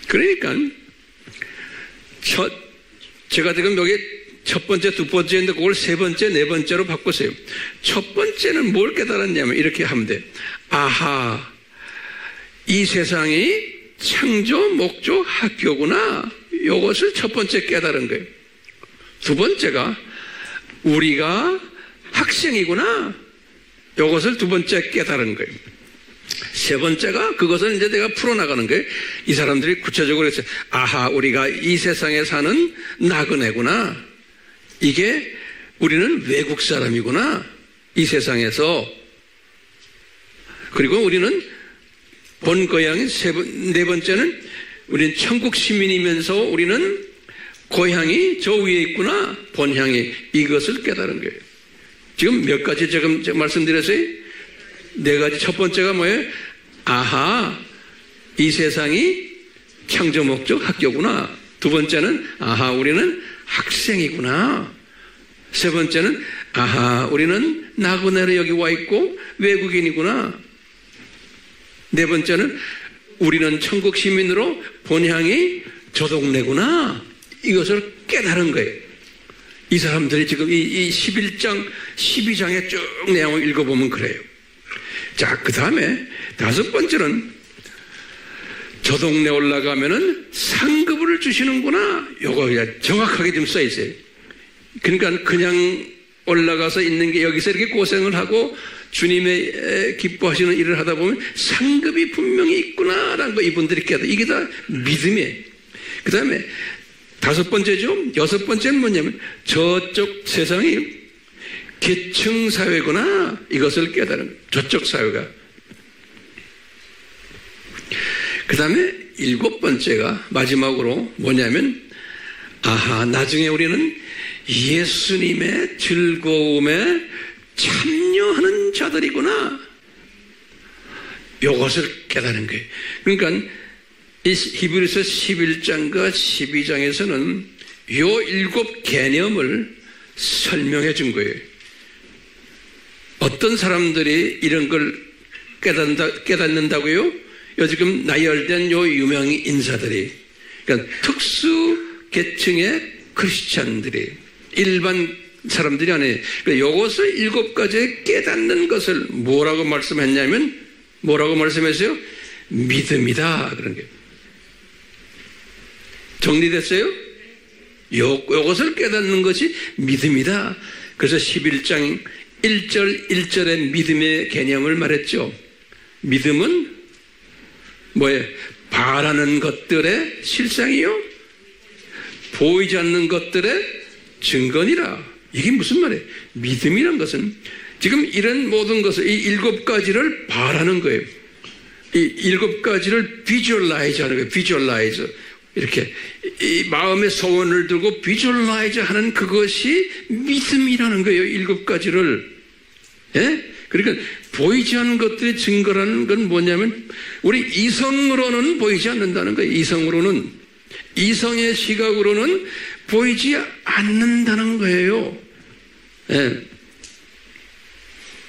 그러니까, 제가 지금 여기 첫 번째, 두 번째인데 그걸 세 번째, 네 번째로 바꾸세요. 첫 번째는 뭘 깨달았냐면 이렇게 하면 돼요. 아하, 이 세상이 창조, 목조, 학교구나. 이것을 첫 번째 깨달은 거예요. 두 번째가 우리가 학생이구나. 이것을 두 번째 깨달은 거예요. 세 번째가 그것을 이제 내가 풀어나가는 거예요. 이 사람들이 구체적으로 했어요. 아하, 우리가 이 세상에 사는 나그네구나. 이게 우리는 외국 사람이구나. 이 세상에서. 그리고 우리는 본 고향이 네 번째는 우리는 천국 시민이면서 우리는 고향이 저 위에 있구나. 본향이. 이것을 깨달은 거예요. 지금 몇 가지 지금 말씀드렸어요? 네 가지. 첫 번째가 뭐예요? 아하, 이 세상이 창조 목적 학교구나. 두 번째는 아하, 우리는 학생이구나. 세 번째는 아하, 우리는 나그네로 여기 와 있고 외국인이구나. 네 번째는 우리는 천국 시민으로 본향이 저 동네구나. 이것을 깨달은 거예요. 이 사람들이 지금 이 11장, 12장의 쭉 내용을 읽어보면 그래요. 자, 그 다음에 다섯 번째는 저 동네 올라가면은 상급을 주시는구나. 요거 정확하게 좀 써 있어요. 그러니까 그냥 올라가서 있는 게 여기서 이렇게 고생을 하고 주님의 기뻐하시는 일을 하다 보면 상급이 분명히 있구나라는 거 이분들이 깨닫. 이게 다 믿음이에요. 그 다음에 다섯 번째죠. 여섯 번째는 뭐냐면 저쪽 세상이 계층 사회구나. 이것을 깨달은 저쪽 사회가. 그 다음에 일곱 번째가 마지막으로 뭐냐면 아하, 나중에 우리는 예수님의 즐거움에 참여하는 자들이구나. 이것을 깨달은 거예요. 그러니까 이 히브리서 11장과 12장에서는 요 일곱 개념을 설명해 준 거예요. 어떤 사람들이 이런 걸 깨닫는다고요? 요 지금 나열된 요 유명 인사들이, 그러니까 특수 계층의 크리스찬들이, 일반 사람들이 아니에요. 그러니까 요것을 일곱 가지에 깨닫는 것을 뭐라고 말씀했냐면, 뭐라고 말씀했어요? 믿음이다. 그런 게. 정리됐어요? 요것을 깨닫는 것이 믿음이다. 그래서 11장 1절의 믿음의 개념을 말했죠. 믿음은 뭐예요? 바라는 것들의 실상이요, 보이지 않는 것들의 증거니라. 이게 무슨 말이에요? 믿음이란 것은 지금 이런 모든 것을, 이 일곱 가지를 바라는 거예요. 이 일곱 가지를 비주얼라이즈 하는 거예요. 비주얼라이즈. 이렇게 이 마음의 소원을 들고 비주얼라이즈 하는 그것이 믿음이라는 거예요. 일곱 가지를. 예? 그러니까 보이지 않는 것들의 증거라는 건 뭐냐면 우리 이성으로는 보이지 않는다는 거예요. 이성으로는. 이성의 시각으로는 보이지 않는다는 거예요. 예.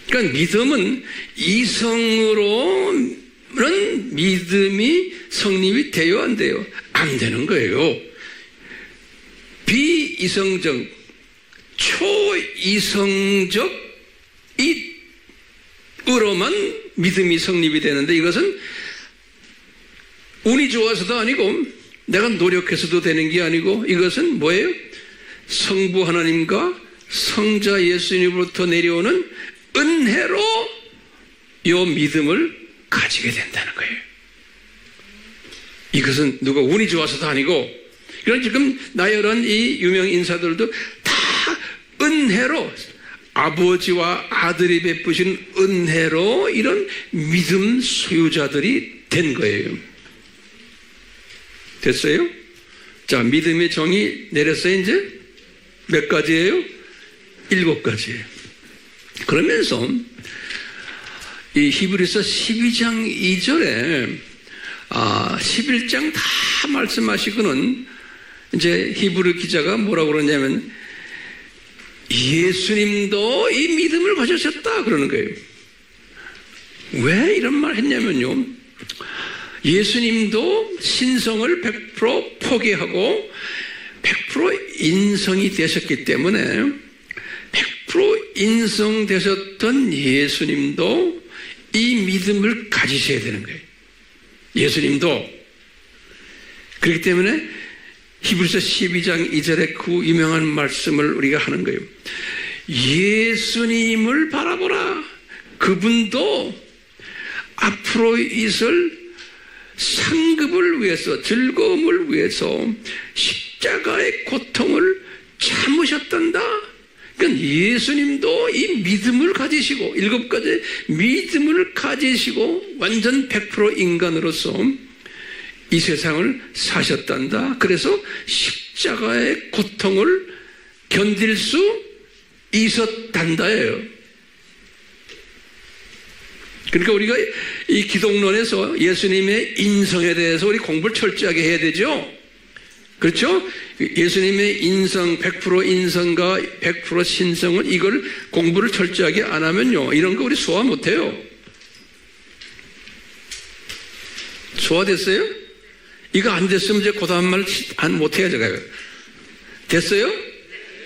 그러니까 믿음은 이성으로는 믿음이 성립이 돼요, 안 돼요? 안 되는 거예요. 비이성적, 초이성적으로만 믿음이 성립이 되는데, 이것은 운이 좋아서도 아니고 내가 노력해서도 되는 게 아니고, 이것은 뭐예요? 성부 하나님과 성자 예수님으로부터 내려오는 은혜로 이 믿음을 가지게 된다는 거예요. 이것은 누가 운이 좋아서도 아니고, 이런 지금 나열한 이 유명 인사들도 다 은혜로, 아버지와 아들이 베푸신 은혜로 이런 믿음 소유자들이 된 거예요. 됐어요? 자, 믿음의 정의 내렸어요, 이제? 몇 가지예요? 7가지예요. 그러면서 이 히브리서 12장 2절에 11장 다 말씀하시고는 이제 히브리 기자가 뭐라고 그러냐면 예수님도 이 믿음을 가지셨다 그러는 거예요. 왜 이런 말 했냐면요, 예수님도 신성을 100% 포기하고 100% 인성이 되셨기 때문에 100% 인성되셨던 예수님도 이 믿음을 가지셔야 되는 거예요. 예수님도. 그렇기 때문에 히브리서 12장 2절에 그 유명한 말씀을 우리가 하는 거예요. 예수님을 바라보라. 그분도 앞으로 있을 상급을 위해서, 즐거움을 위해서 십자가의 고통을 참으셨단다. 그러니까 예수님도 이 믿음을 가지시고, 7가지 믿음을 가지시고 완전 100% 인간으로서 이 세상을 사셨단다. 그래서 십자가의 고통을 견딜 수 있었단다예요. 그러니까 우리가 이 기독론에서 예수님의 인성에 대해서 우리 공부를 철저하게 해야 되죠. 그렇죠? 예수님의 인성, 100% 인성과 100% 신성은, 이걸 공부를 철저하게 안 하면요, 이런 거 우리 소화 못해요. 소화됐어요? 이거 안 됐으면 이제 그 다음 말 못해요, 제가. 됐어요?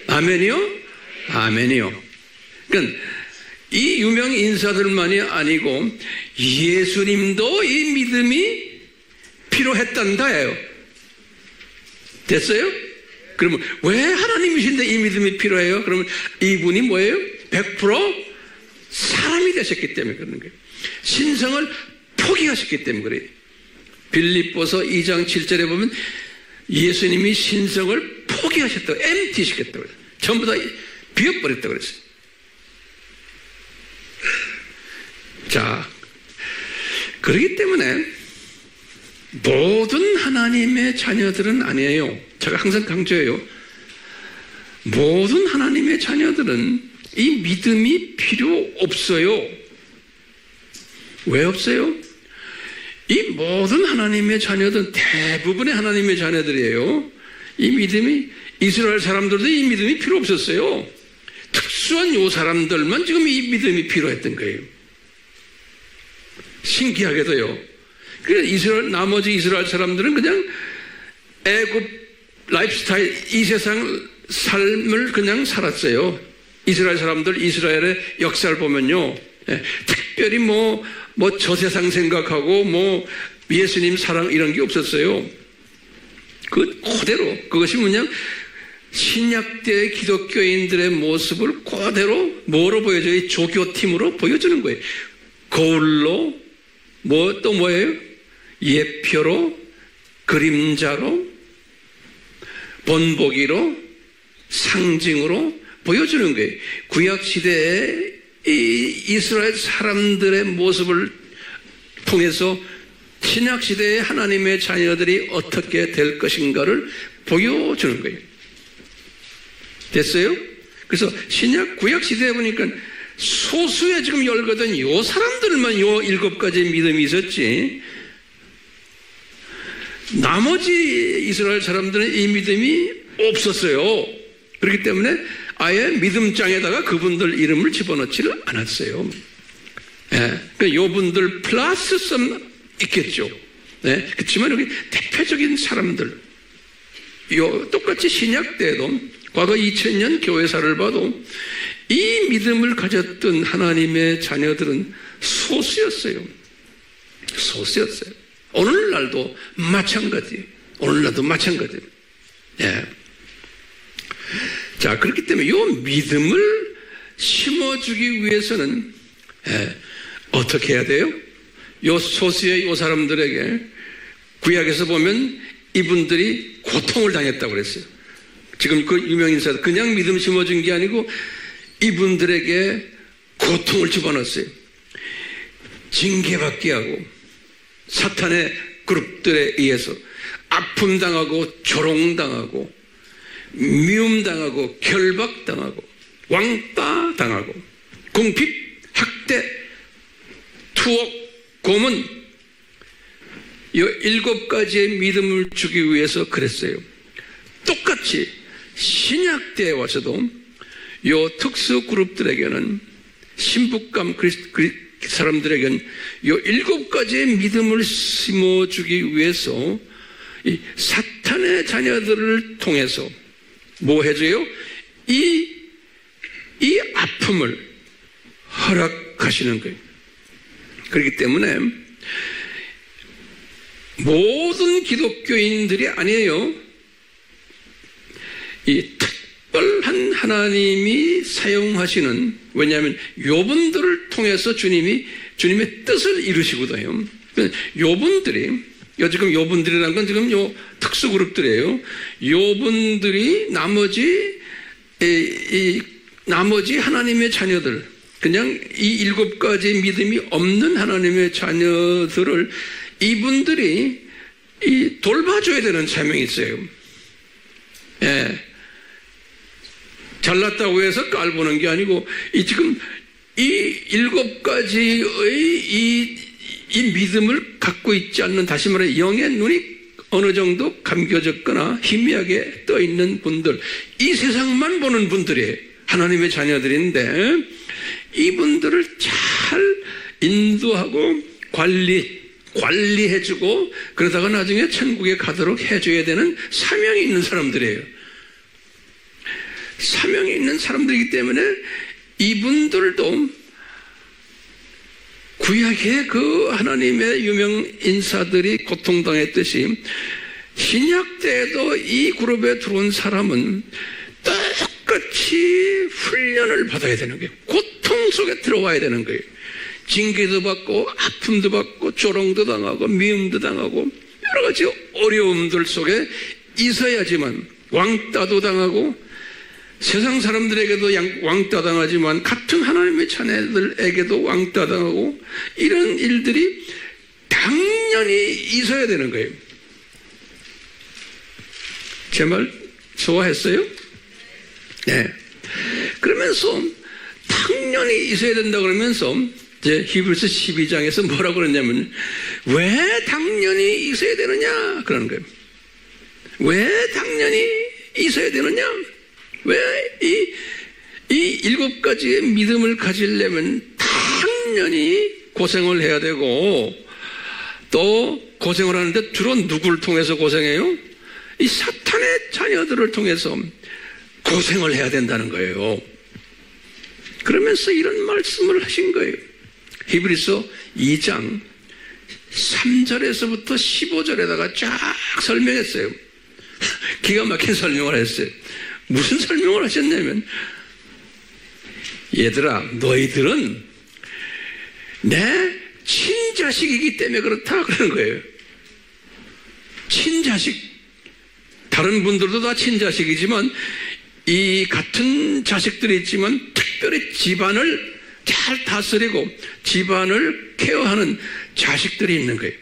아멘이요? 아멘이요. 그러니까 이 유명 인사들만이 아니고 예수님도 이 믿음이 필요했단다예요. 됐어요? 그러면 왜 하나님이신데 이 믿음이 필요해요? 그러면 이분이 뭐예요? 100% 사람이 되셨기 때문에 그러는 거예요. 신성을 포기하셨기 때문에 그래요. 빌립보서 2장 7절에 보면 예수님이 신성을 포기하셨다고, empty시켰다고 그랬어요. 전부 다 비워버렸다고 그랬어요. 자, 그렇기 때문에 모든 하나님의 자녀들은 아니에요. 제가 항상 강조해요. 모든 하나님의 자녀들은 이 믿음이 필요 없어요. 왜 없어요? 이 모든 하나님의 자녀들은, 대부분의 하나님의 자녀들이에요. 이 믿음이, 이스라엘 사람들도 이 믿음이 필요 없었어요. 특수한 요 사람들만 지금 이 믿음이 필요했던 거예요. 신기하게도요. 그래서 나머지 이스라엘 사람들은 그냥 애굽 라이프 스타일, 이 세상 삶을 그냥 살았어요. 이스라엘 사람들, 이스라엘의 역사를 보면요, 특별히 뭐 저 세상 생각하고 뭐 예수님 사랑 이런 게 없었어요. 그대로, 그것이 뭐냐, 신약 때 기독교인들의 모습을 그대로 뭐로 보여줘요? 조교팀으로 보여주는 거예요. 거울로, 또 뭐예요? 예표로, 그림자로, 본보기로, 상징으로 보여주는 거예요. 구약시대에 이 이스라엘 사람들의 모습을 통해서 신약시대의 하나님의 자녀들이 어떻게 될 것인가를 보여주는 거예요. 됐어요? 그래서 구약시대에 보니까 소수의 지금 열거든 요 사람들만 요 7가지 믿음이 있었지, 나머지 이스라엘 사람들은 이 믿음이 없었어요. 그렇기 때문에 아예 믿음장에다가 그분들 이름을 집어넣지를 않았어요. 그러니까 요 분들 플러스 썸 있겠죠. 그렇지만 여기 대표적인 사람들, 똑같이 신약 때도 과거 2000년 교회사를 봐도 이 믿음을 가졌던 하나님의 자녀들은 소수였어요. 소수였어요. 오늘날도 마찬가지예요. 오늘날도 마찬가지예요. 자, 그렇기 때문에 이 믿음을 심어주기 위해서는 어떻게 해야 돼요? 요 소수의 요 사람들에게 구약에서 보면 이분들이 고통을 당했다고 그랬어요. 지금 그 유명 인사들 그냥 믿음 심어준 게 아니고 이분들에게 고통을 집어넣었어요. 징계받게 하고 사탄의 그룹들에 의해서 아픔 당하고 조롱당하고 미움 당하고 결박 당하고 왕따 당하고 궁핍, 학대, 투옥, 고문 이 7가지의 믿음을 주기 위해서 그랬어요. 똑같이 신약 때에 와서도 이 특수 그룹들에게는 신부감 사람들에게는 이 7가지의 믿음을 심어주기 위해서 이 사탄의 자녀들을 통해서 뭐 해줘요? 이 아픔을 허락하시는 거예요. 그렇기 때문에 모든 기독교인들이 아니에요. 이 특별한 하나님이 사용하시는, 왜냐하면 요분들을 통해서 주님의 뜻을 이루시거든요. 요분들이, 지금 요분들이라는 건 지금 요 특수그룹들이에요. 요분들이 나머지 하나님의 자녀들, 그냥 이 7가지 믿음이 없는 하나님의 자녀들을 이분들이 돌봐줘야 되는 사명이 있어요. 잘났다고 해서 깔보는 게 아니고 지금 이 7가지의 이 믿음을 갖고 있지 않는, 다시 말해 영의 눈이 어느 정도 감겨졌거나 희미하게 떠 있는 분들, 이 세상만 보는 분들이 하나님의 자녀들인데 이분들을 잘 인도하고 관리해주고 그러다가 나중에 천국에 가도록 해줘야 되는 사명이 있는 사람들이에요. 사명이 있는 사람들이기 때문에 이분들도 구약의 그 하나님의 유명 인사들이 고통당했듯이 신약 때에도 이 그룹에 들어온 사람은 똑같이 훈련을 받아야 되는 거예요. 고통 속에 들어와야 되는 거예요. 징계도 받고 아픔도 받고 조롱도 당하고 미움도 당하고 여러 가지 어려움들 속에 있어야지만, 왕따도 당하고 세상 사람들에게도 왕따 당하지만 같은 하나님의 자녀들에게도 왕따 당하고 이런 일들이 당연히 있어야 되는 거예요. 제 말 소화했어요? 네. 그러면서 당연히 있어야 된다 그러면서 이제 히브리서 12장에서 뭐라고 그러냐면 왜 당연히 있어야 되느냐 그러는 거예요. 왜 당연히 있어야 되느냐? 왜 이 7가지의 믿음을 가지려면 당연히 고생을 해야 되고, 또 고생을 하는데 주로 누구를 통해서 고생해요? 이 사탄의 자녀들을 통해서 고생을 해야 된다는 거예요. 그러면서 이런 말씀을 하신 거예요. 히브리서 2장 3절에서부터 15절에다가 쫙 설명했어요. 기가 막힌 설명을 했어요. 무슨 설명을 하셨냐면, 얘들아 너희들은 내 친자식이기 때문에 그렇다 그러는 거예요. 친자식, 다른 분들도 다 친자식이지만 이 같은 자식들이 있지만 특별히 집안을 잘 다스리고 집안을 케어하는 자식들이 있는 거예요.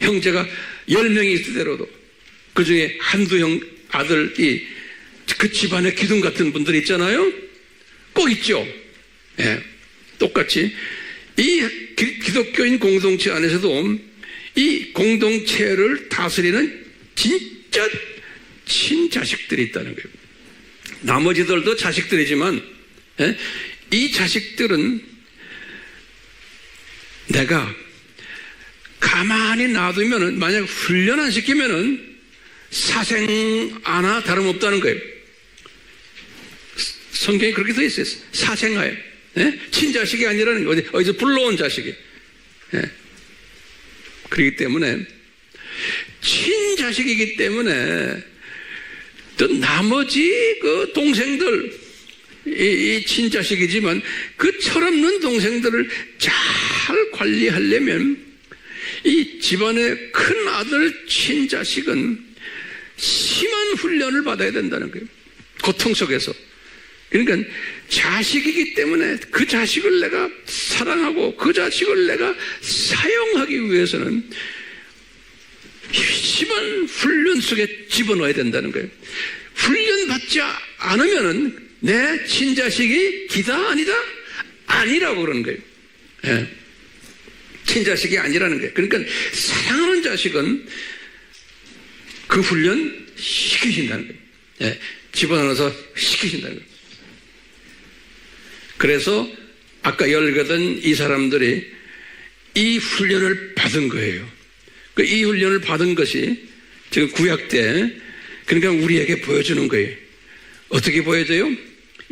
형제가 10명이 있으더라도 그 중에 한두 아들이 그 집안의 기둥 같은 분들이 있잖아요. 꼭 있죠. 예. 똑같이 이 기독교인 공동체 안에서도 이 공동체를 다스리는 진짜 친자식들이 있다는 거예요. 나머지들도 자식들이지만 이 자식들은 내가 가만히 놔두면, 만약 훈련 안 시키면 사생 하나 다름없다는 거예요. 성경에 그렇게 써 있어요. 사생아에. 친자식이 아니라는 거예요. 어디서 불러온 자식이. 그렇기 때문에 친자식이기 때문에 또 나머지 그 동생들, 이 친자식이지만 그 철없는 동생들을 잘 관리하려면 이 집안의 큰 아들 친자식은 심한 훈련을 받아야 된다는 거예요. 고통 속에서. 그러니까 자식이기 때문에 그 자식을 내가 사랑하고 그 자식을 내가 사용하기 위해서는 심한 훈련 속에 집어넣어야 된다는 거예요. 훈련받지 않으면은 내 친자식이 기다 아니다? 아니라고 그러는 거예요. 예. 친자식이 아니라는 거예요. 그러니까 사랑하는 자식은 그 훈련 시키신다는 거예요. 예. 집어넣어서 시키신다는 거예요. 그래서 아까 열거든 이 사람들이 이 훈련을 받은 거예요. 이 훈련을 받은 것이 지금 구약 때 그러니까 우리에게 보여주는 거예요. 어떻게 보여줘요?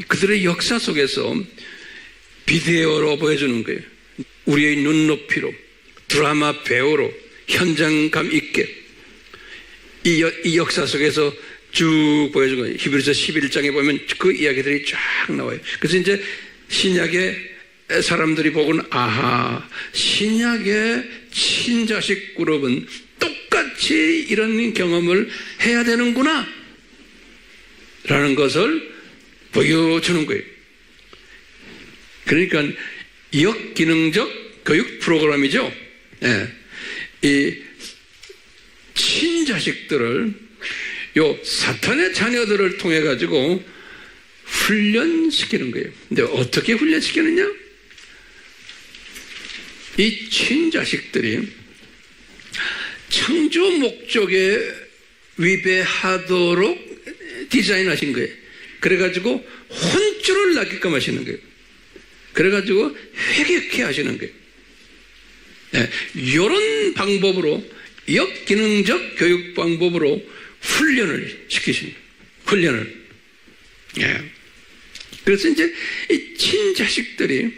그들의 역사 속에서 비디오로 보여주는 거예요. 우리의 눈높이로, 드라마 배우로, 현장감 있게 이 역사 속에서 쭉 보여준 거예요. 히브리서 11장에 보면 그 이야기들이 쫙 나와요. 그래서 이제 신약의 사람들이 보고는 아하, 신약의 친자식 그룹은 똑같이 이런 경험을 해야 되는구나 라는 것을 보여주는 거예요. 그러니까 역기능적 교육 프로그램이죠. 예. 이 친자식들을 요 사탄의 자녀들을 통해 가지고 훈련시키는 거예요. 근데 어떻게 훈련시키느냐? 이 친자식들이 창조 목적에 위배하도록 디자인하신 거예요. 그래가지고 혼쭐을 나게끔 하시는 거예요. 그래가지고 회개케 하시는 거예요. 네, 이런 방법으로 역기능적 교육 방법으로 훈련을 시키신 거예요. 훈련을. 네. 그래서 이제 이 친자식들이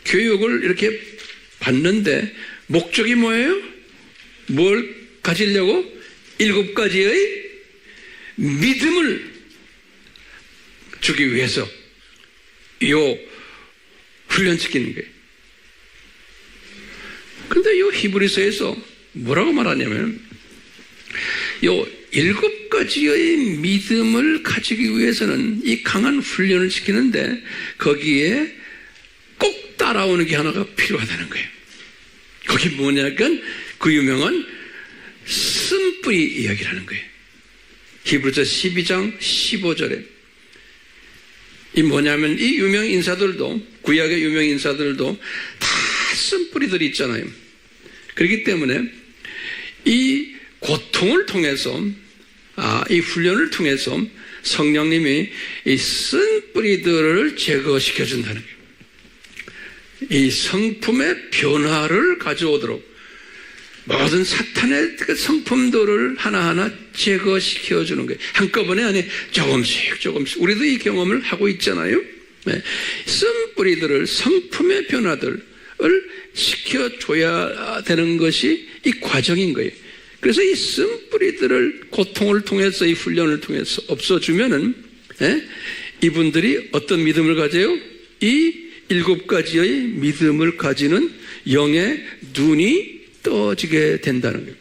교육을 이렇게 받는데 목적이 뭐예요? 뭘 가지려고? 7가지의 믿음을 주기 위해서 요 훈련시키는 거예요. 근데 요 히브리서에서 뭐라고 말하냐면 요 7가지의 믿음을 가지기 위해서는 이 강한 훈련을 시키는데 거기에 꼭 따라오는 게 하나가 필요하다는 거예요. 그게 뭐냐면 그 유명한 쓴뿌리 이야기라는 거예요. 히브리서 12장 15절에 이 뭐냐면 이 유명 인사들도 구약의 유명 인사들도 다 쓴뿌리들이 있잖아요. 그렇기 때문에 이 고통을 통해서 이 훈련을 통해서 성령님이 이 쓴뿌리들을 제거시켜 준다는 거예요. 이 성품의 변화를 가져오도록 모든 사탄의 성품들을 하나하나 제거시켜 주는 거예요. 한꺼번에 아니 조금씩 우리도 이 경험을 하고 있잖아요. 네. 쓴뿌리들을 성품의 변화들을 시켜줘야 되는 것이 이 과정인 거예요. 그래서 이 쓴뿌리들을 고통을 통해서 이 훈련을 통해서 없어주면은 이분들이 어떤 믿음을 가져요? 이 7가지의 믿음을 가지는 영의 눈이 떠지게 된다는 거예요.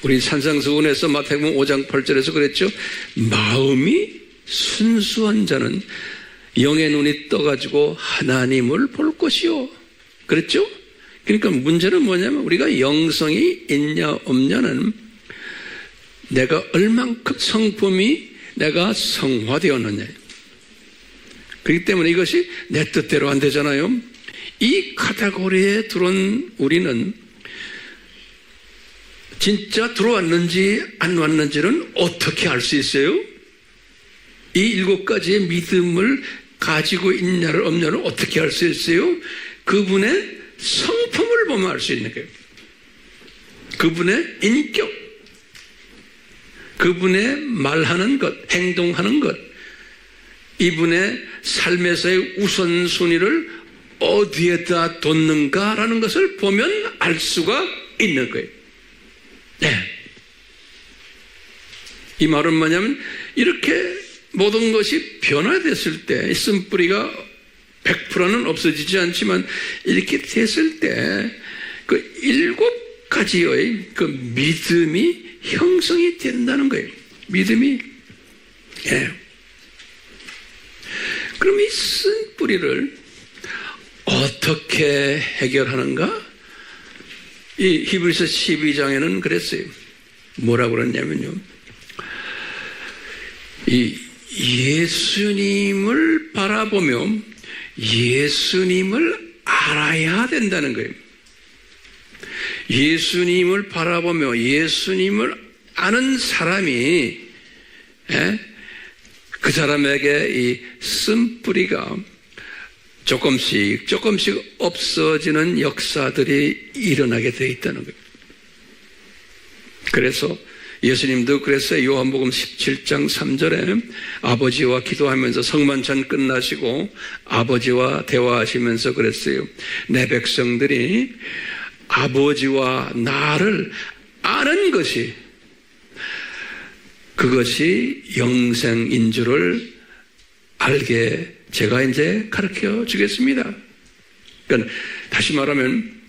우리 산상수훈에서 마태복음 5장 8절에서 그랬죠. 마음이 순수한 자는 영의 눈이 떠가지고 하나님을 볼 것이요. 그랬죠? 그러니까 문제는 뭐냐면 우리가 영성이 있냐 없냐는 내가 얼만큼 성품이 내가 성화되었느냐. 그렇기 때문에 이것이 내 뜻대로 안 되잖아요. 이 카테고리에 들어온 우리는 진짜 들어왔는지 안 왔는지는 어떻게 알 수 있어요? 이 7가지의 믿음을 가지고 있냐를 없냐를 어떻게 알 수 있어요? 그분의 성품을 보면 알 수 있는 거예요. 그분의 인격, 그분의 말하는 것, 행동하는 것, 이분의 삶에서의 우선순위를 어디에다 뒀는가라는 것을 보면 알 수가 있는 거예요. 네. 이 말은 뭐냐면 이렇게 모든 것이 변화됐을 때 쓴뿌리가 100%는 없어지지 않지만 이렇게 됐을 때 그 7가지의 그 믿음이 형성이 된다는 거예요. 믿음이. 예. 그럼 이 쓴뿌리를 어떻게 해결하는가? 이 히브리서 12장에는 그랬어요. 뭐라고 그랬냐면요. 이 예수님을 바라보며 예수님을 알아야 된다는 거예요. 예수님을 바라보며 예수님을 아는 사람이 그 사람에게 이 쓴뿌리가 조금씩 없어지는 역사들이 일어나게 되어 있다는 거예요. 그래서 예수님도 그랬어요. 요한복음 17장 3절에 아버지와 기도하면서 성만찬 끝나시고 아버지와 대화하시면서 그랬어요. 내 백성들이 아버지와 나를 아는 것이 그것이 영생인 줄을 알게 제가 이제 가르쳐 주겠습니다. 그러니까 다시 말하면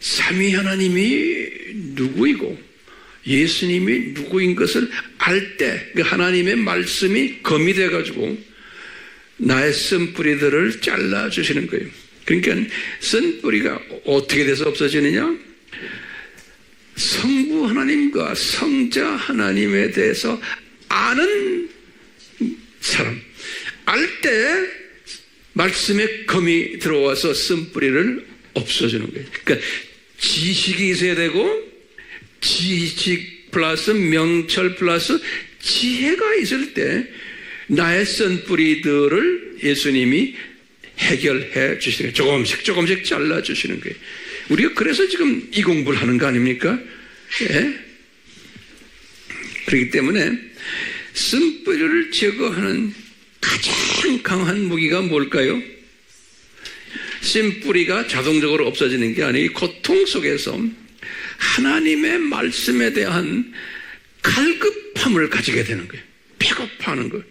삼위 하나님이 누구이고 예수님이 누구인 것을 알 때 그 하나님의 말씀이 검이 돼가지고 나의 쓴뿌리들을 잘라주시는 거예요. 그러니까 쓴뿌리가 어떻게 돼서 없어지느냐? 성부 하나님과 성자 하나님에 대해서 아는 사람, 알 때 말씀에 검이 들어와서 쓴뿌리를 없어지는 거예요. 그러니까 지식이 있어야 되고 지식 플러스 명철 플러스 지혜가 있을 때 나의 쓴뿌리들을 예수님이 해결해 주시는 거예요. 조금씩 잘라주시는 거예요. 우리가 그래서 지금 이 공부를 하는 거 아닙니까? 예? 그렇기 때문에 쓴뿌리를 제거하는 가장 강한 무기가 뭘까요? 쓴뿌리가 자동적으로 없어지는 게 아니고 고통 속에서 하나님의 말씀에 대한 갈급함을 가지게 되는 거예요. 배고파하는 거예요.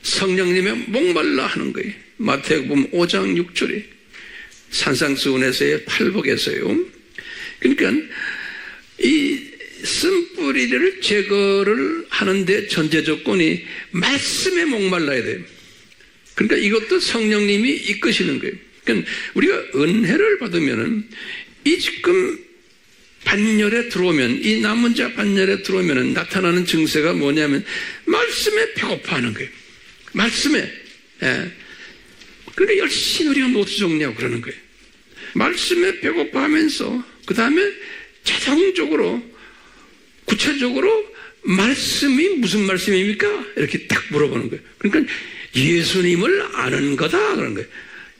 성령님의 목말라 하는 거예요. 마태복음 5장 6절에 산상수훈에서의 팔복에서요. 그러니까 이 쓴뿌리를 제거를 하는데 전제 조건이 말씀에 목말라야 돼요. 그러니까 이것도 성령님이 이끄시는 거예요. 그러니까 우리가 은혜를 받으면은 이 지금 반열에 들어오면 이 남은 자 반열에 들어오면 나타나는 증세가 뭐냐면 말씀에 배고파하는 거예요. 말씀에. 예. 그러니까 열심히 우리가 노트 정리하고 그러는 거예요. 말씀에 배고파하면서 그 다음에 자동적으로 구체적으로 말씀이 무슨 말씀입니까? 이렇게 딱 물어보는 거예요. 그러니까 예수님을 아는 거다 그런 거예요.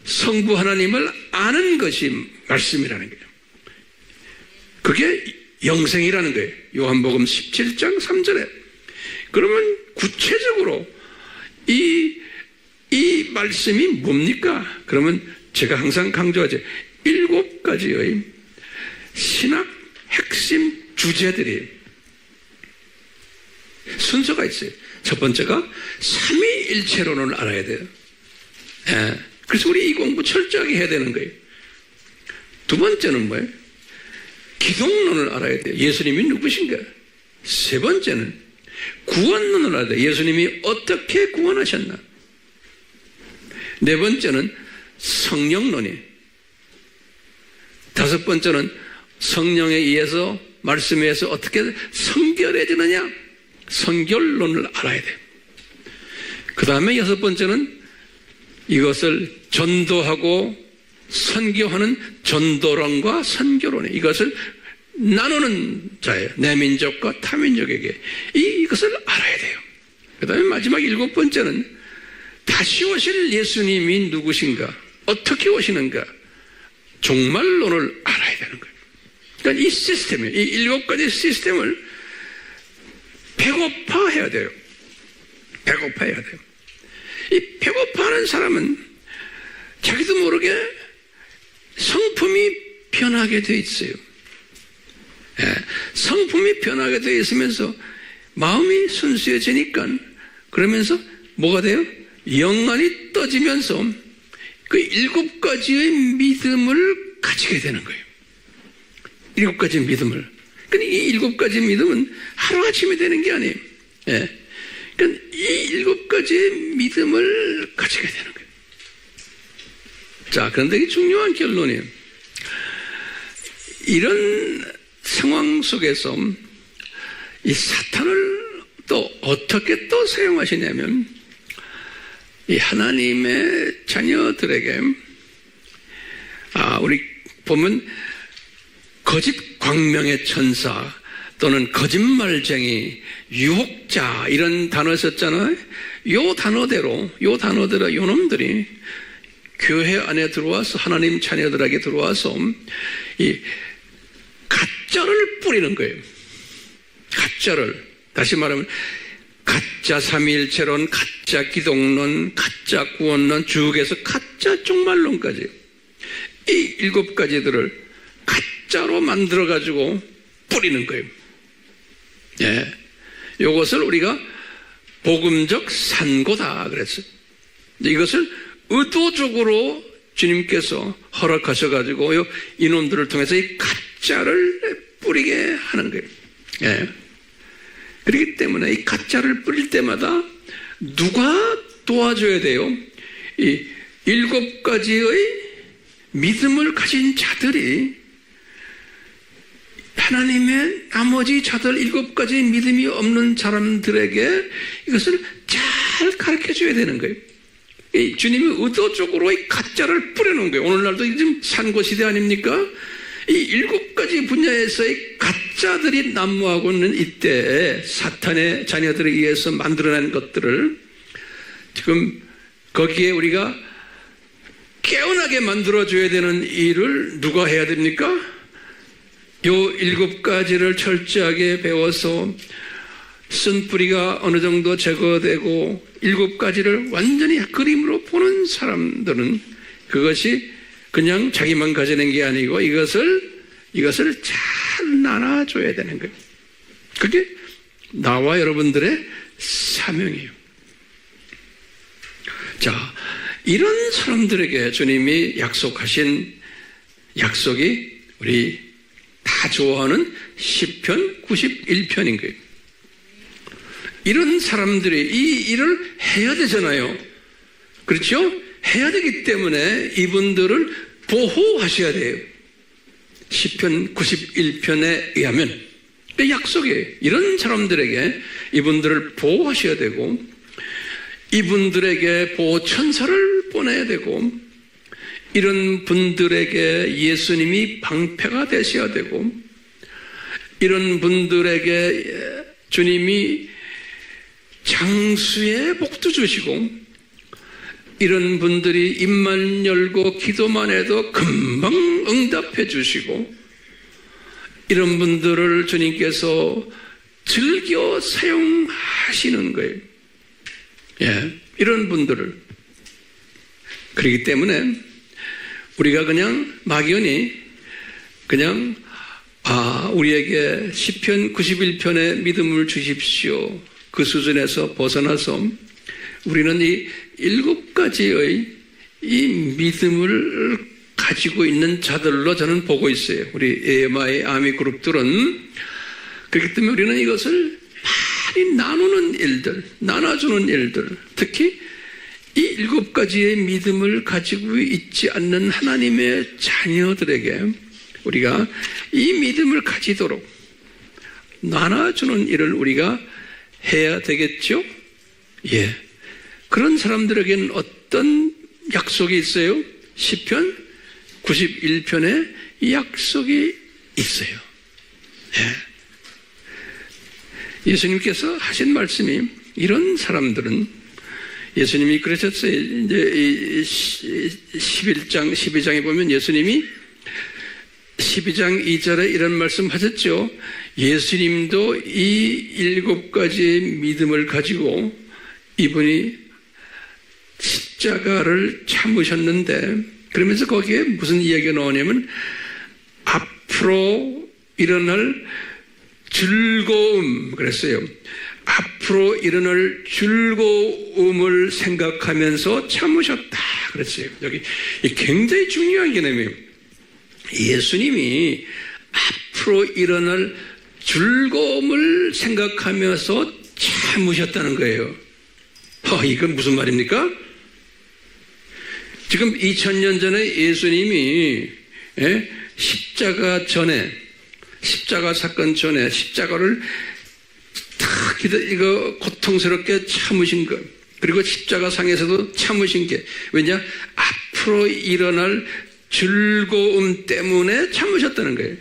성부 하나님을 아는 것이 말씀이라는 거예요. 그게 영생이라는 거예요. 요한복음 17장 3절에. 그러면 구체적으로 이 말씀이 뭡니까? 그러면 제가 항상 강조하죠. 7가지의 신학 핵심 주제들이 순서가 있어요. 첫 번째가 삼위일체론을 알아야 돼요. 예. 그래서 우리 이 공부 철저하게 해야 되는 거예요. 두 번째는 뭐예요? 기독론을 알아야 돼요. 예수님이 누구신가? 세 번째는 구원론을 알아야 돼요. 예수님이 어떻게 구원하셨나? 네 번째는 성령론이. 다섯 번째는 성령에 의해서 말씀에 의해서 어떻게 성결해지느냐? 성결론을 알아야 돼요. 그 다음에 여섯 번째는 이것을 전도하고 선교하는 전도론과 선교론, 이것을 나누는 자예요. 내 민족과 타민족에게 이것을 알아야 돼요. 그 다음에 마지막 7번째는 다시 오실 예수님이 누구신가, 어떻게 오시는가, 종말론을 알아야 되는 거예요. 그러니까 이 시스템, 이 7가지 시스템을 배고파해야 돼요. 배고파해야 돼요. 이 배고파하는 사람은 자기도 모르게 성품이 변하게 돼 있어요. 예, 성품이 변하게 돼 있으면서 마음이 순수해지니까 그러면서 뭐가 돼요? 영안이 떠지면서 그 7가지의 믿음을 가지게 되는 거예요. 7가지 믿음을. 그러니까 이 7가지 믿음은 하루아침에 되는 게 아니에요. 예. 그러니까 이 7가지의 믿음을 가지게 되는 거예요. 자, 그런데 이게 중요한 결론이에요. 이런 상황 속에서 이 사탄을 또 어떻게 또 사용하시냐면, 이 하나님의 자녀들에게, 우리 보면 거짓 광명의 천사 또는 거짓말쟁이, 유혹자 이런 단어 썼잖아요. 요 단어대로 요 놈들이 교회 안에 들어와서 하나님 자녀들에게 들어와서 이 가짜를 뿌리는 거예요. 가짜를. 다시 말하면 가짜 삼위일체론, 가짜 기독론, 가짜 구원론, 주옥에서 가짜 종말론까지 이 7가지들을 가짜로 만들어가지고 뿌리는 거예요. 예. 이것을 우리가 복음적 산고다 그랬어요. 이것을 의도적으로 주님께서 허락하셔가지고 이놈들을 통해서 이 가짜를 뿌리게 하는 거예요. 예. 그렇기 때문에 이 가짜를 뿌릴 때마다 누가 도와줘야 돼요? 이 7가지의 믿음을 가진 자들이 하나님의 나머지 자들 7가지 믿음이 없는 사람들에게 이것을 잘 가르쳐 줘야 되는 거예요. 이 주님이 의도적으로 이 가짜를 뿌려놓은 거예요. 오늘날도 지금 산고시대 아닙니까? 이 7가지 분야에서의 가짜들이 난무하고 있는 이때에 사탄의 자녀들에 의해서 만들어낸 것들을 지금 거기에 우리가 깨어나게 만들어줘야 되는 일을 누가 해야 됩니까? 요 7가지를 철저하게 배워서 쓴뿌리가 어느 정도 제거되고 7가지를 완전히 그림으로 보는 사람들은 그것이 그냥 자기만 가지는 게 아니고 이것을 잘 나눠줘야 되는 거예요. 그게 나와 여러분들의 사명이에요. 자, 이런 사람들에게 주님이 약속하신 약속이 우리 다 좋아하는 시편 91편인 거예요. 이런 사람들이 이 일을 해야 되잖아요. 그렇죠? 해야 되기 때문에 이분들을 보호하셔야 돼요. 시편 91편에 의하면 그 약속이에요. 이런 사람들에게 이분들을 보호하셔야 되고 이분들에게 보호천사를 보내야 되고 이런 분들에게 예수님이 방패가 되셔야 되고 이런 분들에게 주님이 장수의 복도 주시고 이런 분들이 입만 열고 기도만 해도 금방 응답해 주시고 이런 분들을 주님께서 즐겨 사용하시는 거예요. 예, 이런 분들을. 그렇기 때문에 우리가 그냥 막연히 그냥 우리에게 시편 91편의 믿음을 주십시오. 그 수준에서 벗어나서 우리는 이 7가지의 이 믿음을 가지고 있는 자들로 저는 보고 있어요. 우리 AMI 아미 그룹들은. 그렇기 때문에 우리는 이것을 많이 나누는 일들, 나눠주는 일들, 특히 이 7가지의 믿음을 가지고 있지 않는 하나님의 자녀들에게 우리가 이 믿음을 가지도록 나눠주는 일을 우리가 해야 되겠죠? 예. 그런 사람들에게는 어떤 약속이 있어요? 시편 91편에 이 약속이 있어요. 예. 예수님께서 하신 말씀이 이런 사람들은 예수님이 그러셨어요. 이제 11장, 12장에 보면 예수님이 12장 2절에 이런 말씀 하셨죠. 예수님도 이 7가지의 믿음을 가지고 이분이 십자가를 참으셨는데 그러면서 거기에 무슨 이야기가 나오냐면 앞으로 일어날 즐거움 그랬어요. 앞으로 일어날 즐거움을 생각하면서 참으셨다 그랬어요. 여기 굉장히 중요한 개념이에요. 예수님이 앞으로 일어날 즐거움을 생각하면서 참으셨다는 거예요. 이건 무슨 말입니까? 지금 2000년 전에 예수님이 십자가 사건 전에 십자가를 이거 고통스럽게 참으신 것, 그리고 십자가 상에서도 참으신 게 왜냐? 앞으로 일어날 즐거움 때문에 참으셨다는 거예요.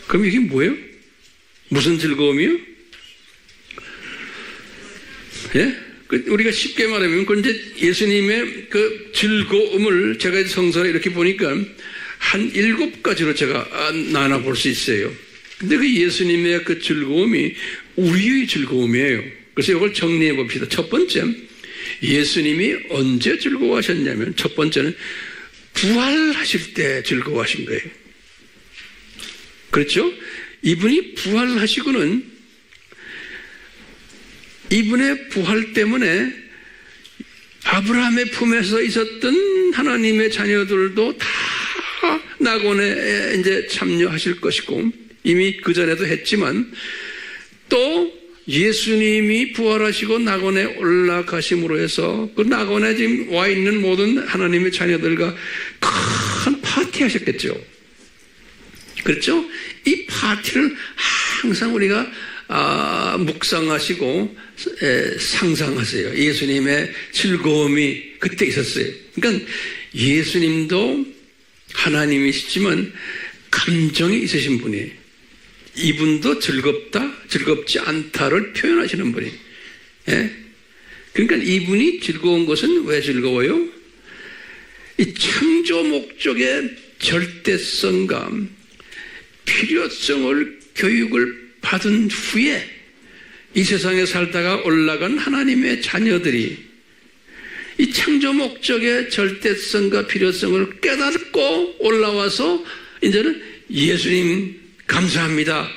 그럼 이게 뭐예요? 무슨 즐거움이요? 예? 우리가 쉽게 말하면, 이제 예수님의 그 즐거움을 제가 성서에 이렇게 보니까 한 7가지로 제가 나눠볼 수 있어요. 근데 그 예수님의 그 즐거움이 우리의 즐거움이에요. 그래서 이걸 정리해 봅시다. 첫 번째, 예수님이 언제 즐거워하셨냐면, 첫 번째는 부활하실 때 즐거워하신 거예요. 그렇죠? 이분이 부활하시고는 이분의 부활 때문에 아브라함의 품에서 있었던 하나님의 자녀들도 다 낙원에 이제 참여하실 것이고, 이미 그 전에도 했지만, 또 예수님이 부활하시고 낙원에 올라가심으로 해서 그 낙원에 지금 와 있는 모든 하나님의 자녀들과 큰 파티 하셨겠죠. 그렇죠? 이 파티를 항상 우리가 묵상하시고 상상하세요. 예수님의 즐거움이 그때 있었어요. 그러니까 예수님도 하나님이시지만 감정이 있으신 분이에요. 이분도 즐겁다, 즐겁지 않다를 표현하시는 분이에요. 그러니까 이분이 즐거운 것은 왜 즐거워요? 이 창조 목적의 절대성과 필요성을 교육을 받은 후에 이 세상에 살다가 올라간 하나님의 자녀들이 이 창조 목적의 절대성과 필요성을 깨닫고 올라와서 이제는 예수님 감사합니다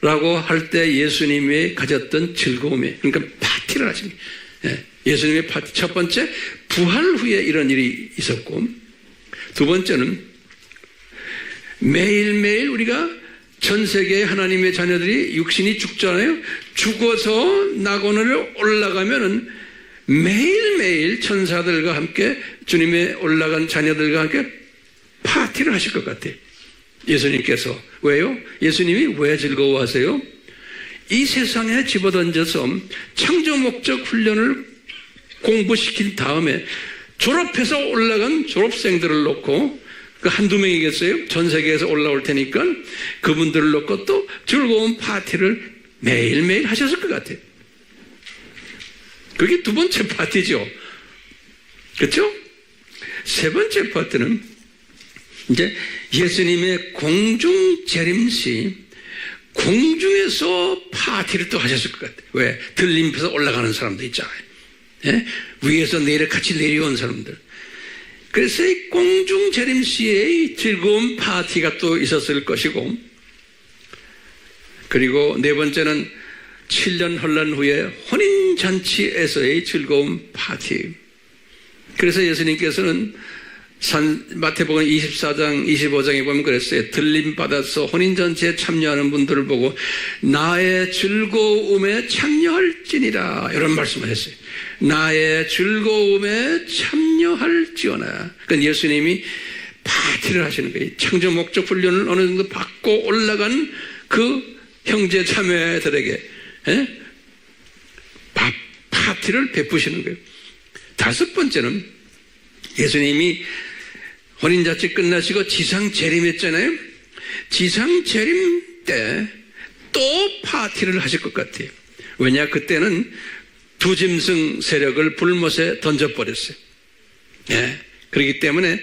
라고 할 때 예수님이 가졌던 즐거움에, 그러니까 파티를 하십니다. 예수님의 파티. 첫 번째, 부활 후에 이런 일이 있었고, 두 번째는 매일매일 우리가 전 세계의 하나님의 자녀들이 육신이 죽잖아요. 죽어서 낙원으로 올라가면은 매일매일 천사들과 함께 주님의 올라간 자녀들과 함께 파티를 하실 것 같아요. 예수님께서. 왜요? 예수님이 왜 즐거워하세요? 이 세상에 집어던져서 창조 목적 훈련을 공부시킨 다음에 졸업해서 올라간 졸업생들을 놓고, 그 한두 명이겠어요? 전 세계에서 올라올 테니까 그분들을 놓고 또 즐거운 파티를 매일매일 하셨을 것 같아요. 그게 두 번째 파티죠. 그렇죠? 세 번째 파티는 이제 예수님의 공중 재림시, 공중에서 파티를 또 하셨을 것 같아요. 왜? 들림에서 올라가는 사람도 있잖아요. 위에서 같이 내려온 사람들. 그래서 이 공중 재림시의 즐거운 파티가 또 있었을 것이고, 그리고 네 번째는 7년 혼란 후에 혼인잔치에서의 즐거운 파티. 그래서 예수님께서는 마태복음 24장, 25장에 보면 그랬어요. 들림받아서 혼인잔치에 참여하는 분들을 보고 나의 즐거움에 참여할지니라, 이런 말씀을 했어요. 나의 즐거움에 참여할지어나. 그러니까 예수님이 파티를 하시는 거예요. 창조 목적 훈련을 어느 정도 받고 올라간 그 형제 자매들에게 파티를 베푸시는 거예요. 다섯 번째는 예수님이 혼인잔치 끝나시고 지상 재림했잖아요. 지상 재림 때 또 파티를 하실 것 같아요. 왜냐? 그때는 두 짐승 세력을 불못에 던져버렸어요. 그렇기 때문에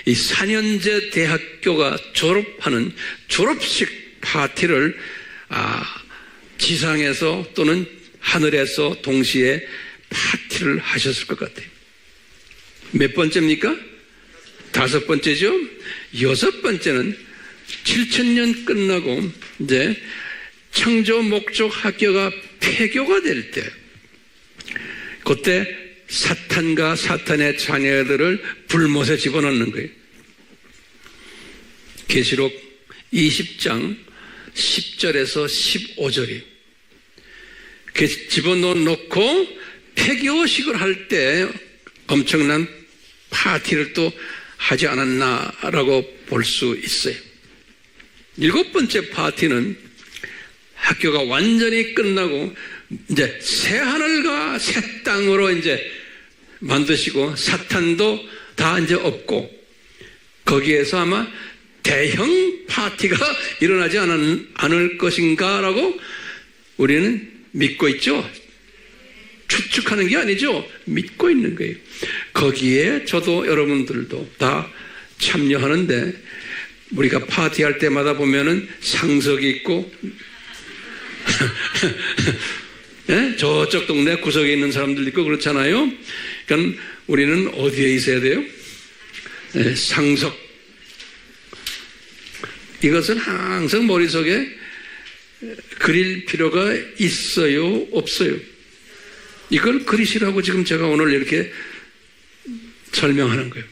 이 4년제 대학교가 졸업하는 졸업식 파티를 지상에서 또는 하늘에서 동시에 파티를 하셨을 것 같아요. 몇 번째입니까? 다섯 번째죠. 여섯 번째는 7,000년 끝나고 이제 창조 목적 학교가 폐교가 될 때, 그때 사탄과 사탄의 자녀들을 불못에 집어넣는 거예요. 계시록 20장 10절에서 15절이 집어넣고 폐교식을 할 때 엄청난 파티를 또 하지 않았나라고 볼 수 있어요. 7번째 파티는 학교가 완전히 끝나고 이제 새 하늘과 새 땅으로 이제 만드시고 사탄도 다 이제 없고 거기에서 아마 대형 파티가 일어나지 않을 것인가라고 우리는 믿고 있죠. 추측하는 게 아니죠. 믿고 있는 거예요. 거기에 저도 여러분들도 다 참여하는데 우리가 파티할 때마다 보면은 상석이 있고 네? 저쪽 동네 구석에 있는 사람들 있고 그렇잖아요. 그러니까 우리는 어디에 있어야 돼요? 네, 상석. 이것은 항상 머릿속에 그릴 필요가 있어요? 없어요? 이걸 그리시라고 지금 제가 오늘 이렇게 설명하는 거예요.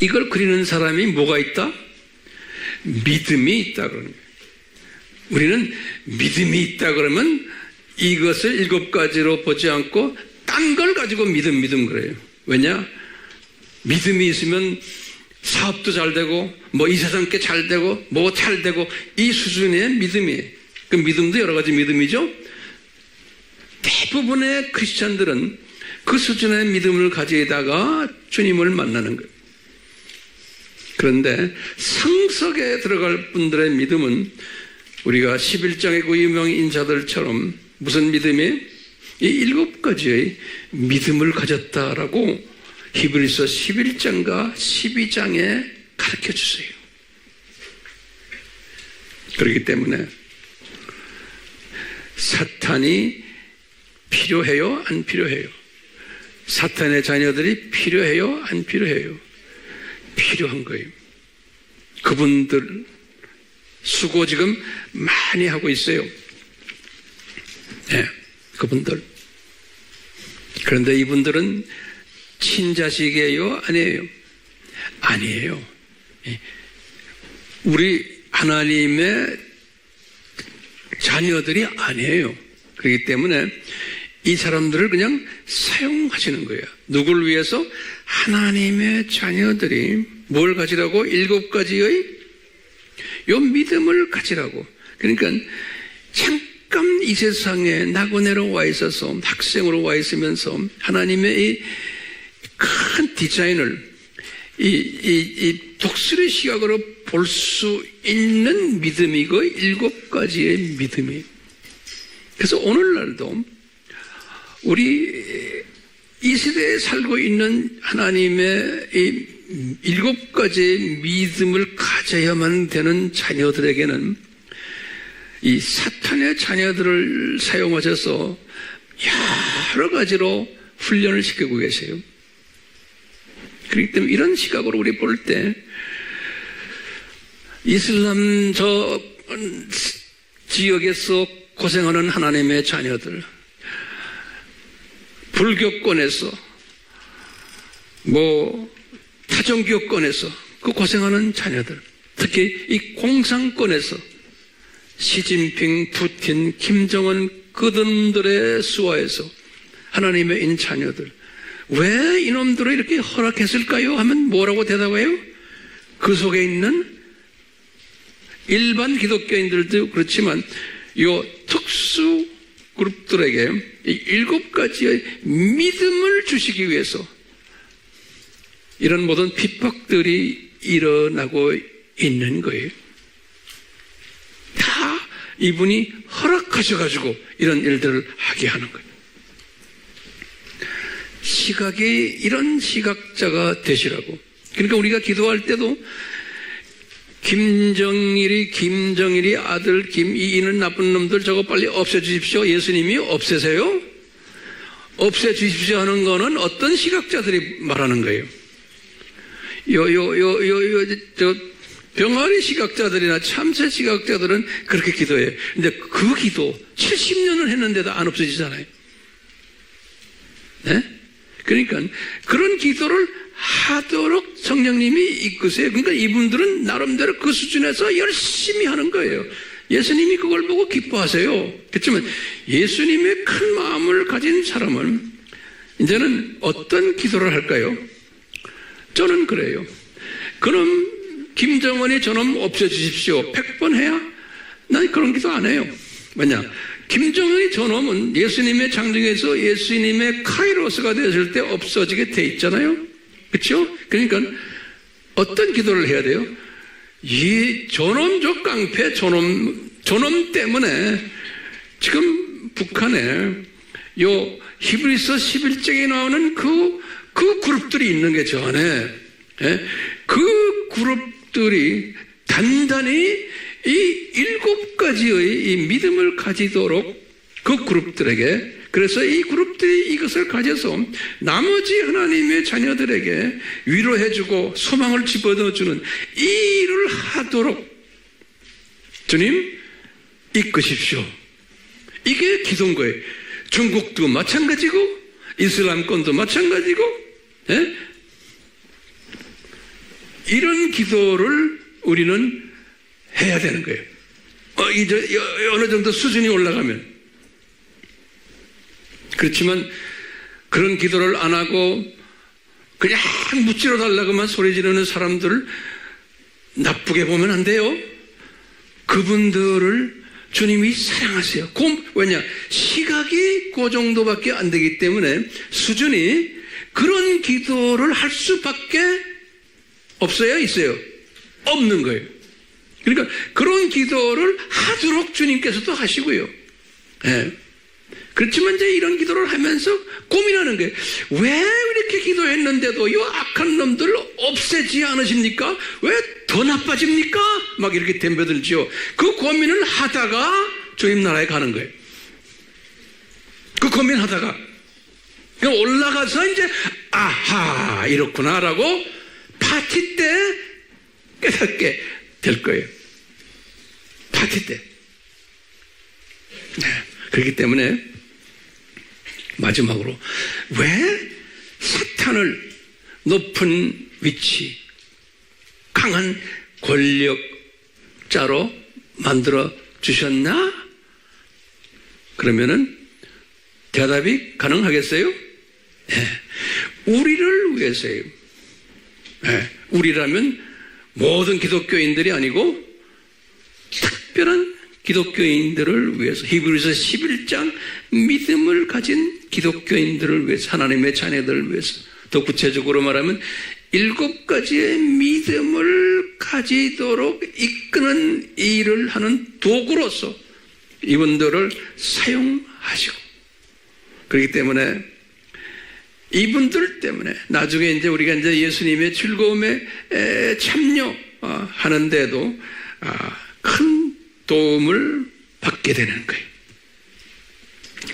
이걸 그리는 사람이 뭐가 있다? 믿음이 있다 그러는 거예요. 우리는 믿음이 있다 그러면 이것을 7가지로 보지 않고 딴 걸 가지고 믿음 그래요. 왜냐? 믿음이 있으면 사업도 잘 되고 뭐 이 세상 게 잘 되고 뭐 잘 되고 이 수준의 믿음이에요. 그 믿음도 여러 가지 믿음이죠. 대부분의 크리스찬들은 그 수준의 믿음을 가지다가 주님을 만나는 거예요. 그런데 성석에 들어갈 분들의 믿음은 우리가 11장의 그 유명 인사들처럼 무슨 믿음이? 이 7가지의 믿음을 가졌다라고 히브리서 11장과 12장에 가르쳐 주세요. 그렇기 때문에 사탄이 필요해요? 안 필요해요? 사탄의 자녀들이 필요해요? 안 필요해요? 필요한 거예요. 그분들 수고 지금 많이 하고 있어요. 네, 그분들. 그런데 이분들은 친자식이에요? 아니에요? 아니에요. 우리 하나님의 자녀들이 아니에요. 그렇기 때문에 이 사람들을 그냥 사용하시는 거예요. 누굴 위해서? 하나님의 자녀들이 뭘 가지라고? 7가지의 요 믿음을 가지라고. 그러니까 잠깐 이 세상에 낙원으로 와 있어서 학생으로 와 있으면서 하나님의 이 큰 디자인을 이 독수리 시각으로 볼 수 있는 믿음이고 7가지의 믿음이. 그래서 오늘날도 우리 이 시대에 살고 있는 하나님의 이 7가지의 믿음을 가져야만 되는 자녀들에게는 이 사탄의 자녀들을 사용하셔서 여러 가지로 훈련을 시키고 계세요. 그렇기 때문에 이런 시각으로 우리 볼 때 이슬람 저 지역에서 고생하는 하나님의 자녀들, 불교권에서 뭐 타종교권에서 그 고생하는 자녀들, 특히 이 공산권에서 시진핑, 푸틴, 김정은 그들의 수하에서 하나님의 인 자녀들, 왜 이놈들을 이렇게 허락했을까요? 하면 뭐라고 대답해요? 그 속에 있는 일반 기독교인들도 그렇지만 요 특수 그룹들에게 이 7가지의 믿음을 주시기 위해서 이런 모든 핍박들이 일어나고 있는 거예요. 다 이분이 허락하셔가지고 이런 일들을 하게 하는 거예요. 시각이 이런 시각자가 되시라고. 그러니까 우리가 기도할 때도 김정일이 아들 김이인은 나쁜 놈들 저거 빨리 없애주십시오. 예수님이 없애세요? 없애주십시오 하는 거는 어떤 시각자들이 말하는 거예요? 병아리 시각자들이나 참새 시각자들은 그렇게 기도해요. 근데 그 기도 70년을 했는데도 안 없어지잖아요. 네? 그러니까 그런 기도를 하도록 성령님이 이끄세요. 그러니까 이분들은 나름대로 그 수준에서 열심히 하는 거예요. 예수님이 그걸 보고 기뻐하세요. 그렇지만 예수님의 큰 마음을 가진 사람은 이제는 어떤 기도를 할까요? 저는 그래요. 그럼 김정은이 저놈 없애주십시오. 100번 해야? 난 그런 기도 안 해요. 왜냐? 김정은이 저놈은 예수님의 장중에서 예수님의 카이로스가 되었을 때 없어지게 돼 있잖아요. 그렇죠? 그러니까 어떤 기도를 해야 돼요? 이 저놈 저 깡패 저놈 때문에 지금 북한에 요 히브리서 11장에 나오는 그 그룹들이 있는 게 저 안에, 그 그룹들이 단단히 이 7가지의 이 믿음을 가지도록 그 그룹들에게, 그래서 이 그룹들이 이것을 가져서 나머지 하나님의 자녀들에게 위로해주고 소망을 집어넣어주는 이 일을 하도록 주님 이끄십시오. 이게 기도인 거예요. 중국도 마찬가지고 이슬람권도 마찬가지고, 이런 기도를 우리는 해야 되는 거예요. 이제 어느 정도 수준이 올라가면. 그렇지만 그런 기도를 안 하고 그냥 무찌러 달라고만 소리 지르는 사람들을 나쁘게 보면 안 돼요. 그분들을 주님이 사랑하세요. 왜냐? 시각이 그 정도밖에 안 되기 때문에 수준이 그런 기도를 할 수밖에 없어요? 있어요? 없는 거예요. 그러니까 그런 기도를 하도록 주님께서도 하시고요. 그렇지만 이제 이런 기도를 하면서 고민하는 거예요. 왜 이렇게 기도했는데도 이 악한 놈들 없애지 않으십니까? 왜 더 나빠집니까? 막 이렇게 덤벼들죠. 그 고민을 하다가 주님 나라에 가는 거예요. 그 고민하다가 올라가서 이제 아하 이렇구나라고 파티 때 깨닫게 될 거예요. 파티 때. 그렇기 때문에 마지막으로 왜 사탄을 높은 위치, 강한 권력자로 만들어 주셨나? 그러면은 대답이 가능하겠어요? 우리를 위해서요. 우리라면 모든 기독교인들이 아니고 특별한 기독교인들을 위해서, 히브리서 11장 믿음을 가진 기독교인들을 위해서, 하나님의 자녀들을 위해서, 더 구체적으로 말하면 7가지의 믿음을 가지도록 이끄는 일을 하는 도구로서 이분들을 사용하시고, 그렇기 때문에 이분들 때문에 나중에 이제 우리가 이제 예수님의 즐거움에 참여하는데도 큰 도움을 받게 되는 거예요.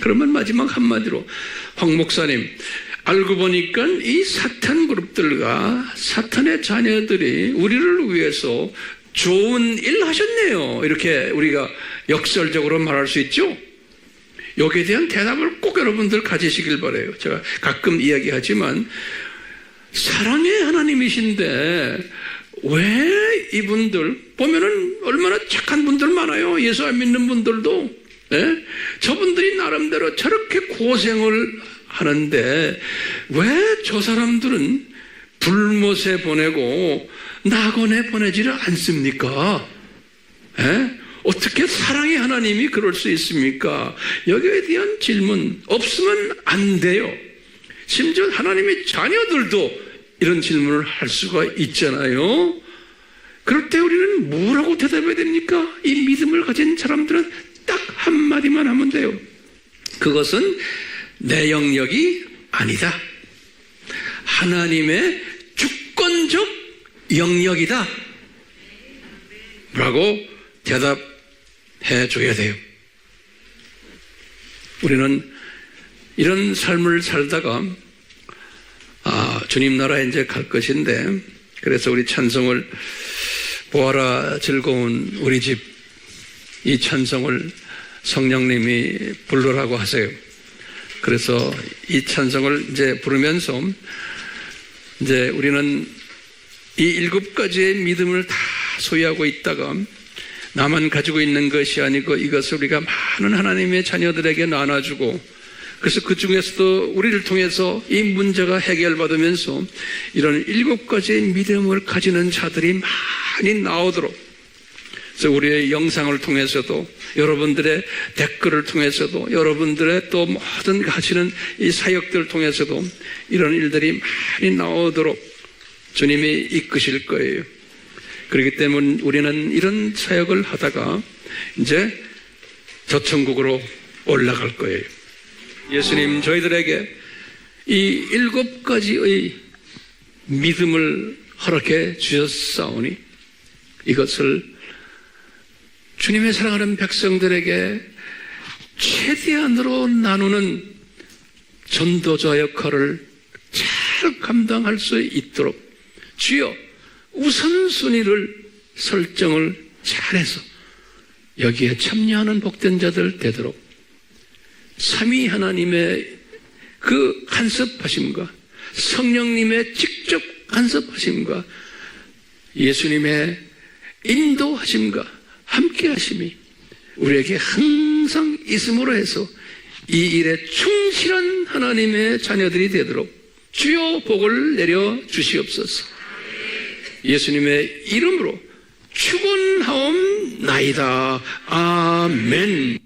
그러면 마지막 한마디로 황 목사님, 알고 보니까 이 사탄 그룹들과 사탄의 자녀들이 우리를 위해서 좋은 일 하셨네요. 이렇게 우리가 역설적으로 말할 수 있죠. 여기에 대한 대답을 꼭 여러분들 가지시길 바라요. 제가 가끔 이야기하지만 사랑의 하나님이신데 왜 이분들 보면은 얼마나 착한 분들 많아요. 예수 안 믿는 분들도. 저분들이 나름대로 저렇게 고생을 하는데 왜 저 사람들은 불못에 보내고 낙원에 보내지를 않습니까? 어떻게 사랑의 하나님이 그럴 수 있습니까? 여기에 대한 질문 없으면 안 돼요. 심지어 하나님의 자녀들도 이런 질문을 할 수가 있잖아요. 그럴 때 우리는 뭐라고 대답해야 됩니까? 이 믿음을 가진 사람들은 딱 한마디만 하면 돼요. 그것은 내 영역이 아니다. 하나님의 주권적 영역이다. 라고 대답해 줘야 돼요. 우리는 이런 삶을 살다가 주님 나라에 이제 갈 것인데 그래서 우리 찬송을 보아라 즐거운 우리 집, 이 찬송을 성령님이 부르라고 하세요. 그래서 이 찬송을 이제 부르면서 이제 우리는 이 7가지의 믿음을 다 소유하고 있다가 나만 가지고 있는 것이 아니고 이것을 우리가 많은 하나님의 자녀들에게 나눠주고, 그래서 그 중에서도 우리를 통해서 이 문제가 해결받으면서 이런 7가지의 믿음을 가지는 자들이 많이 나오도록, 그래서 우리의 영상을 통해서도, 여러분들의 댓글을 통해서도, 여러분들의 또 모든 하시는 이 사역들을 통해서도 이런 일들이 많이 나오도록 주님이 이끄실 거예요. 그렇기 때문에 우리는 이런 사역을 하다가 이제 저 천국으로 올라갈 거예요. 예수님 저희들에게 이 7가지의 믿음을 허락해 주셨사오니 이것을 주님의 사랑하는 백성들에게 최대한으로 나누는 전도자 역할을 잘 감당할 수 있도록 주여 우선순위를 설정을 잘해서 여기에 참여하는 복된 자들 되도록 삼위 하나님의 그 간섭하심과 성령님의 직접 간섭하심과 예수님의 인도하심과 함께 하심이 우리에게 항상 있음으로 해서 이 일에 충실한 하나님의 자녀들이 되도록 주여 복을 내려 주시옵소서. 예수님의 이름으로 축원하옵나이다. 아멘.